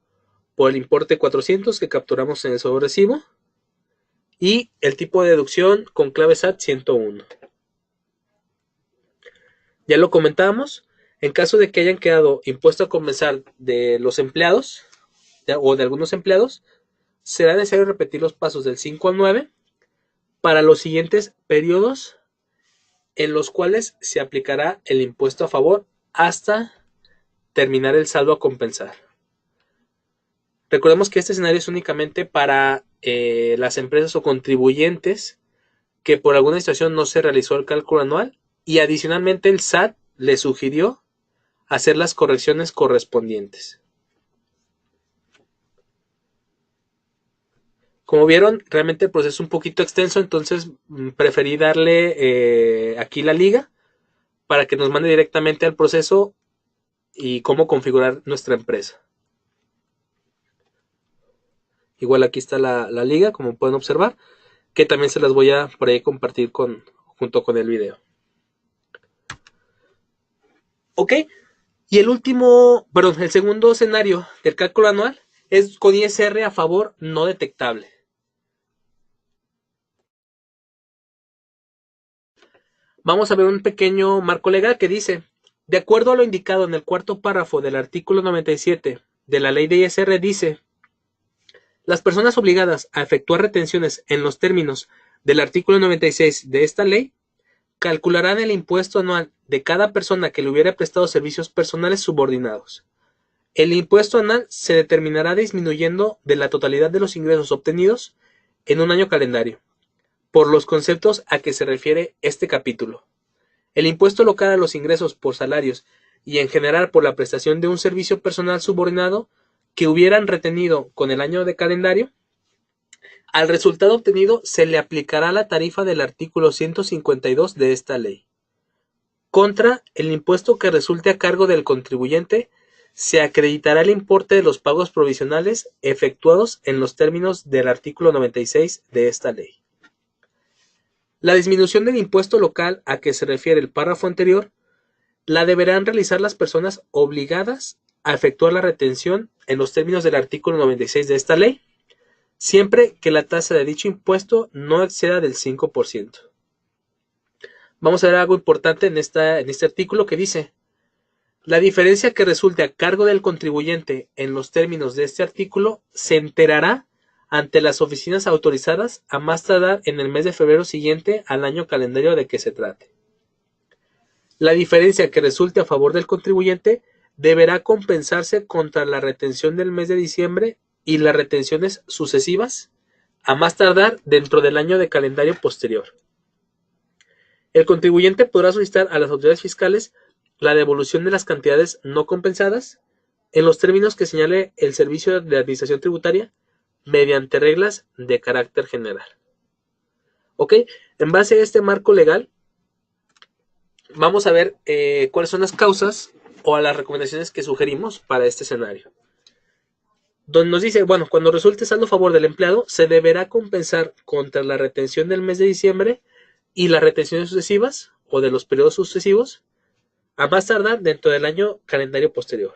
por el importe 400 que capturamos en el sobre recibo y el tipo de deducción con clave SAT 101. Ya lo comentamos, en caso de que hayan quedado impuesto a compensar de los empleados o de algunos empleados, será necesario repetir los pasos del 5 al 9 para los siguientes periodos en los cuales se aplicará el impuesto a favor hasta terminar el saldo a compensar. Recordemos que este escenario es únicamente para las empresas o contribuyentes que por alguna situación no se realizó el cálculo anual y adicionalmente el SAT le sugirió hacer las correcciones correspondientes. Como vieron, realmente el proceso es un poquito extenso, entonces preferí darle aquí la liga para que nos mande directamente al proceso y cómo configurar nuestra empresa. Igual aquí está la liga, como pueden observar, que también se las voy a por ahí compartir junto con el video. Ok, y el segundo escenario del cálculo anual es con ISR a favor no detectable. Vamos a ver un pequeño marco legal que dice, de acuerdo a lo indicado en el cuarto párrafo del artículo 97 de la ley de ISR dice, las personas obligadas a efectuar retenciones en los términos del artículo 96 de esta ley calcularán el impuesto anual de cada persona que le hubiera prestado servicios personales subordinados. El impuesto anual se determinará disminuyendo de la totalidad de los ingresos obtenidos en un año calendario, por los conceptos a que se refiere este capítulo. El impuesto local a los ingresos por salarios y en general por la prestación de un servicio personal subordinado que hubieran retenido con el año de calendario, al resultado obtenido se le aplicará la tarifa del artículo 152 de esta ley. Contra el impuesto que resulte a cargo del contribuyente, se acreditará el importe de los pagos provisionales efectuados en los términos del artículo 96 de esta ley. La disminución del impuesto local a que se refiere el párrafo anterior la deberán realizar las personas obligadas a efectuar la retención en los términos del artículo 96 de esta ley, siempre que la tasa de dicho impuesto no exceda del 5%. Vamos a ver algo importante en este artículo que dice, la diferencia que resulte a cargo del contribuyente en los términos de este artículo se enterará ante las oficinas autorizadas a más tardar en el mes de febrero siguiente al año calendario de que se trate. La diferencia que resulte a favor del contribuyente deberá compensarse contra la retención del mes de diciembre y las retenciones sucesivas, a más tardar dentro del año de calendario posterior. El contribuyente podrá solicitar a las autoridades fiscales la devolución de las cantidades no compensadas en los términos que señale el Servicio de Administración Tributaria mediante reglas de carácter general. ¿Ok? En base a este marco legal, vamos a ver cuáles son las causas o a las recomendaciones que sugerimos para este escenario. Donde nos dice, bueno, cuando resulte saldo a favor del empleado, se deberá compensar contra la retención del mes de diciembre y las retenciones sucesivas o de los periodos sucesivos, a más tardar dentro del año calendario posterior.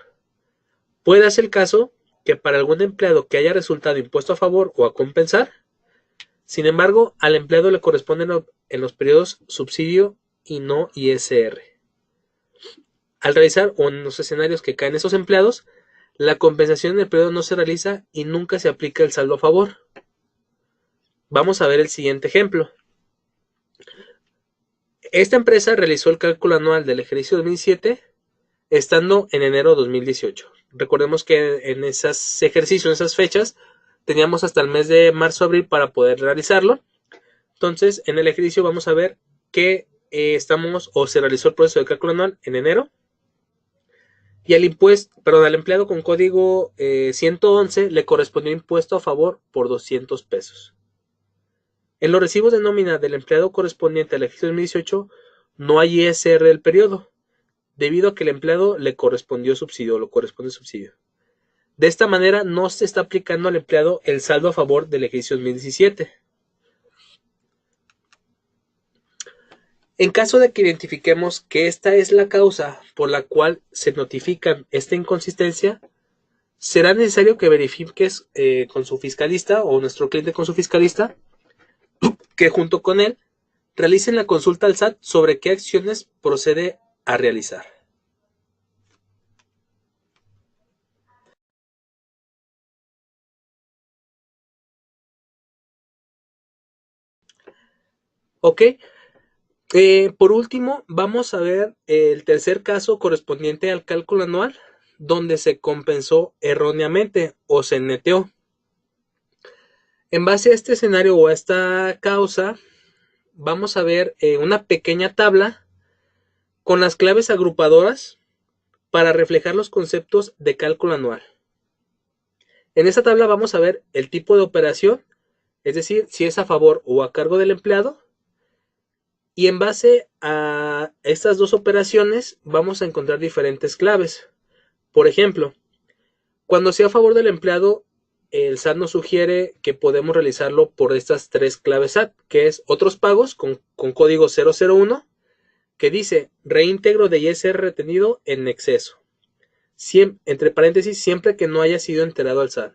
Puede darse el caso que para algún empleado que haya resultado impuesto a favor o a compensar, sin embargo, al empleado le corresponden en los periodos subsidio y no ISR. Al realizar o en los escenarios que caen esos empleados, la compensación en el periodo no se realiza y nunca se aplica el saldo a favor. Vamos a ver el siguiente ejemplo. Esta empresa realizó el cálculo anual del ejercicio 2007 estando en enero de 2018. Recordemos que en esos ejercicios, en esas fechas, teníamos hasta el mes de marzo-abril para poder realizarlo. Entonces, en el ejercicio vamos a ver que se realizó el proceso de cálculo anual en enero. Y al empleado con código 111 le correspondió impuesto a favor por 200 pesos. En los recibos de nómina del empleado correspondiente al ejercicio 2018 no hay ISR del periodo, debido a que el empleado le correspondió subsidio o le corresponde subsidio. De esta manera no se está aplicando al empleado el saldo a favor del ejercicio 2017. En caso de que identifiquemos que esta es la causa por la cual se notifica esta inconsistencia, será necesario que verifiques con su fiscalista o nuestro cliente con su fiscalista que junto con él realicen la consulta al SAT sobre qué acciones procede a realizar. Ok, por último vamos a ver el tercer caso correspondiente al cálculo anual donde se compensó erróneamente o se neteó. En base a este escenario o a esta causa, vamos a ver una pequeña tabla con las claves agrupadoras para reflejar los conceptos de cálculo anual. En esta tabla vamos a ver el tipo de operación, es decir, si es a favor o a cargo del empleado. Y en base a estas dos operaciones vamos a encontrar diferentes claves. Por ejemplo, cuando sea a favor del empleado, el SAT nos sugiere que podemos realizarlo por estas tres claves SAT, que es otros pagos con código 001, que dice reintegro de ISR retenido en exceso. Entre paréntesis, siempre que no haya sido enterado al SAT.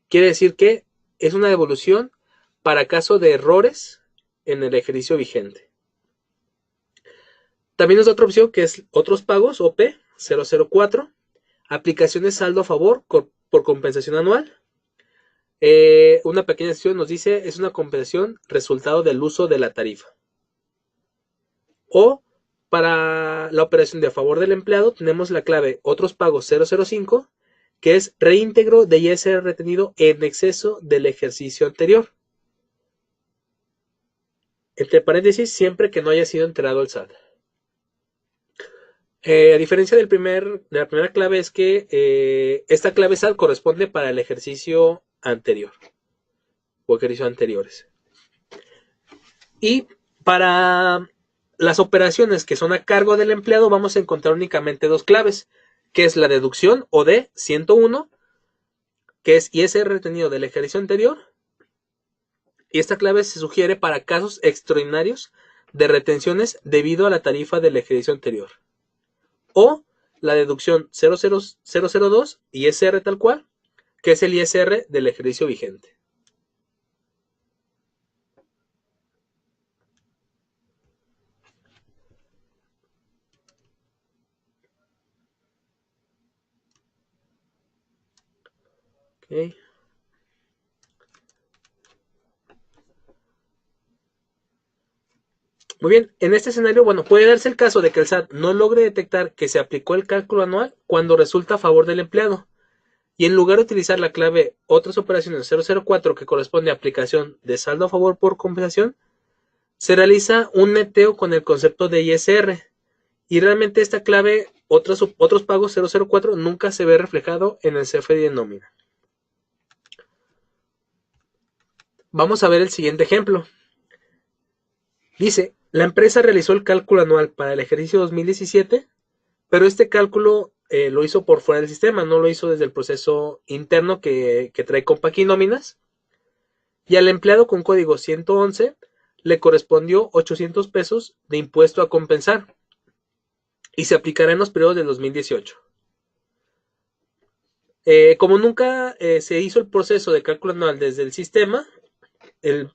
Quiere decir que es una devolución para caso de errores en el ejercicio vigente. También nos da otra opción que es otros pagos, OP 004, aplicaciones saldo a favor por compensación anual. Una pequeña sección nos dice es una compensación resultado del uso de la tarifa. O para la operación de a favor del empleado tenemos la clave otros pagos 005, que es reintegro de ISR retenido en exceso del ejercicio anterior. Entre paréntesis, siempre que no haya sido enterado al SAT. A diferencia de la primera clave es que esta clave SAT corresponde para el ejercicio anterior o ejercicios anteriores. Y para las operaciones que son a cargo del empleado vamos a encontrar únicamente dos claves, que es la deducción o de 101, que es ISR retenido del ejercicio anterior. Y esta clave se sugiere para casos extraordinarios de retenciones debido a la tarifa del ejercicio anterior. O la deducción 002 ISR tal cual, que es el ISR del ejercicio vigente. Okay. Muy bien, en este escenario, bueno, puede darse el caso de que el SAT no logre detectar que se aplicó el cálculo anual cuando resulta a favor del empleado. Y en lugar de utilizar la clave otras operaciones 004 que corresponde a aplicación de saldo a favor por compensación, se realiza un neteo con el concepto de ISR. Y realmente esta clave, otros pagos 004, nunca se ve reflejado en el CFDI de nómina. Vamos a ver el siguiente ejemplo. Dice, la empresa realizó el cálculo anual para el ejercicio 2017, pero este cálculo lo hizo por fuera del sistema, no lo hizo desde el proceso interno que trae Compaqui Nóminas. Y al empleado con código 111 le correspondió 800 pesos de impuesto a compensar y se aplicará en los periodos del 2018. Como nunca se hizo el proceso de cálculo anual desde el sistema,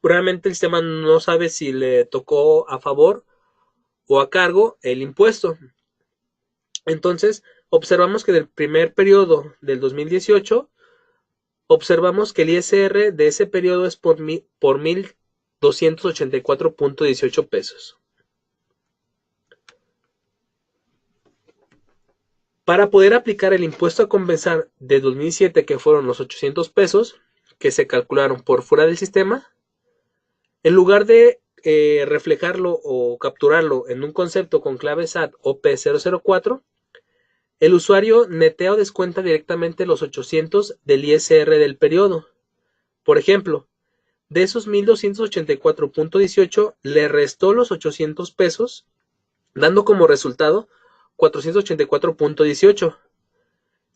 realmente el sistema no sabe si le tocó a favor o a cargo el impuesto. Entonces, observamos que del primer periodo del 2018, observamos que el ISR de ese periodo es por 1,284.18 pesos. Para poder aplicar el impuesto a compensar de 2007, que fueron los 800 pesos, que se calcularon por fuera del sistema, en lugar de reflejarlo o capturarlo en un concepto con clave SAT OP004, el usuario netea o descuenta directamente los 800 del ISR del periodo. Por ejemplo, de esos 1.284.18 le restó los 800 pesos, dando como resultado 484.18.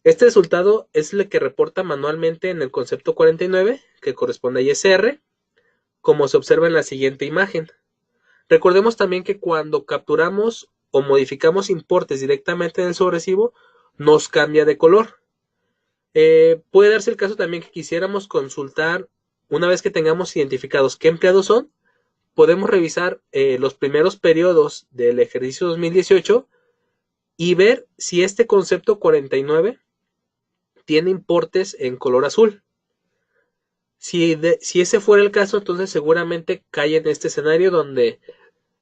Este resultado es el que reporta manualmente en el concepto 49, que corresponde a ISR, como se observa en la siguiente imagen. Recordemos también que cuando capturamos o modificamos importes directamente en el sobrecibo, nos cambia de color. Puede darse el caso también que quisiéramos consultar, una vez que tengamos identificados qué empleados son, podemos revisar los primeros periodos del ejercicio 2018 y ver si este concepto 49 tiene importes en color azul. Si ese fuera el caso, entonces seguramente cae en este escenario donde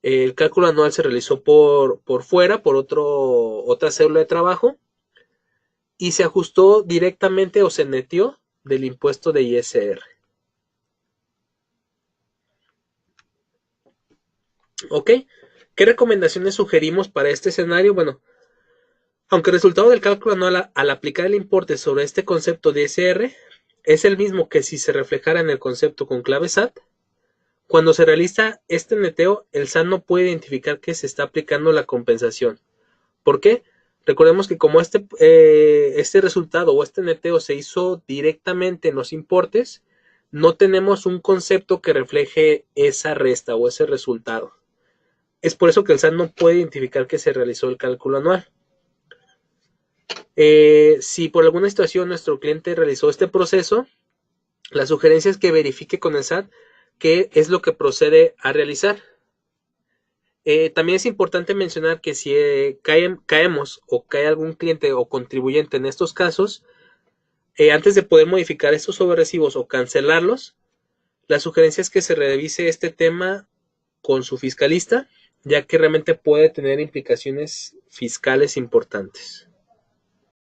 el cálculo anual se realizó por fuera, por otra célula de trabajo, y se ajustó directamente o se netió del impuesto de ISR. ¿Ok? ¿Qué recomendaciones sugerimos para este escenario? Bueno, aunque el resultado del cálculo anual al aplicar el importe sobre este concepto de ISR es el mismo que si se reflejara en el concepto con clave SAT, cuando se realiza este neteo, el SAT no puede identificar que se está aplicando la compensación. ¿Por qué? Recordemos que como este resultado o este neteo se hizo directamente en los importes, no tenemos un concepto que refleje esa resta o ese resultado. Es por eso que el SAT no puede identificar que se realizó el cálculo anual. Si por alguna situación nuestro cliente realizó este proceso, la sugerencia es que verifique con el SAT qué es lo que procede a realizar. También es importante mencionar que si caemos o cae algún cliente o contribuyente en estos casos, antes de poder modificar estos sobrerecibos o cancelarlos, la sugerencia es que se revise este tema con su fiscalista, ya que realmente puede tener implicaciones fiscales importantes.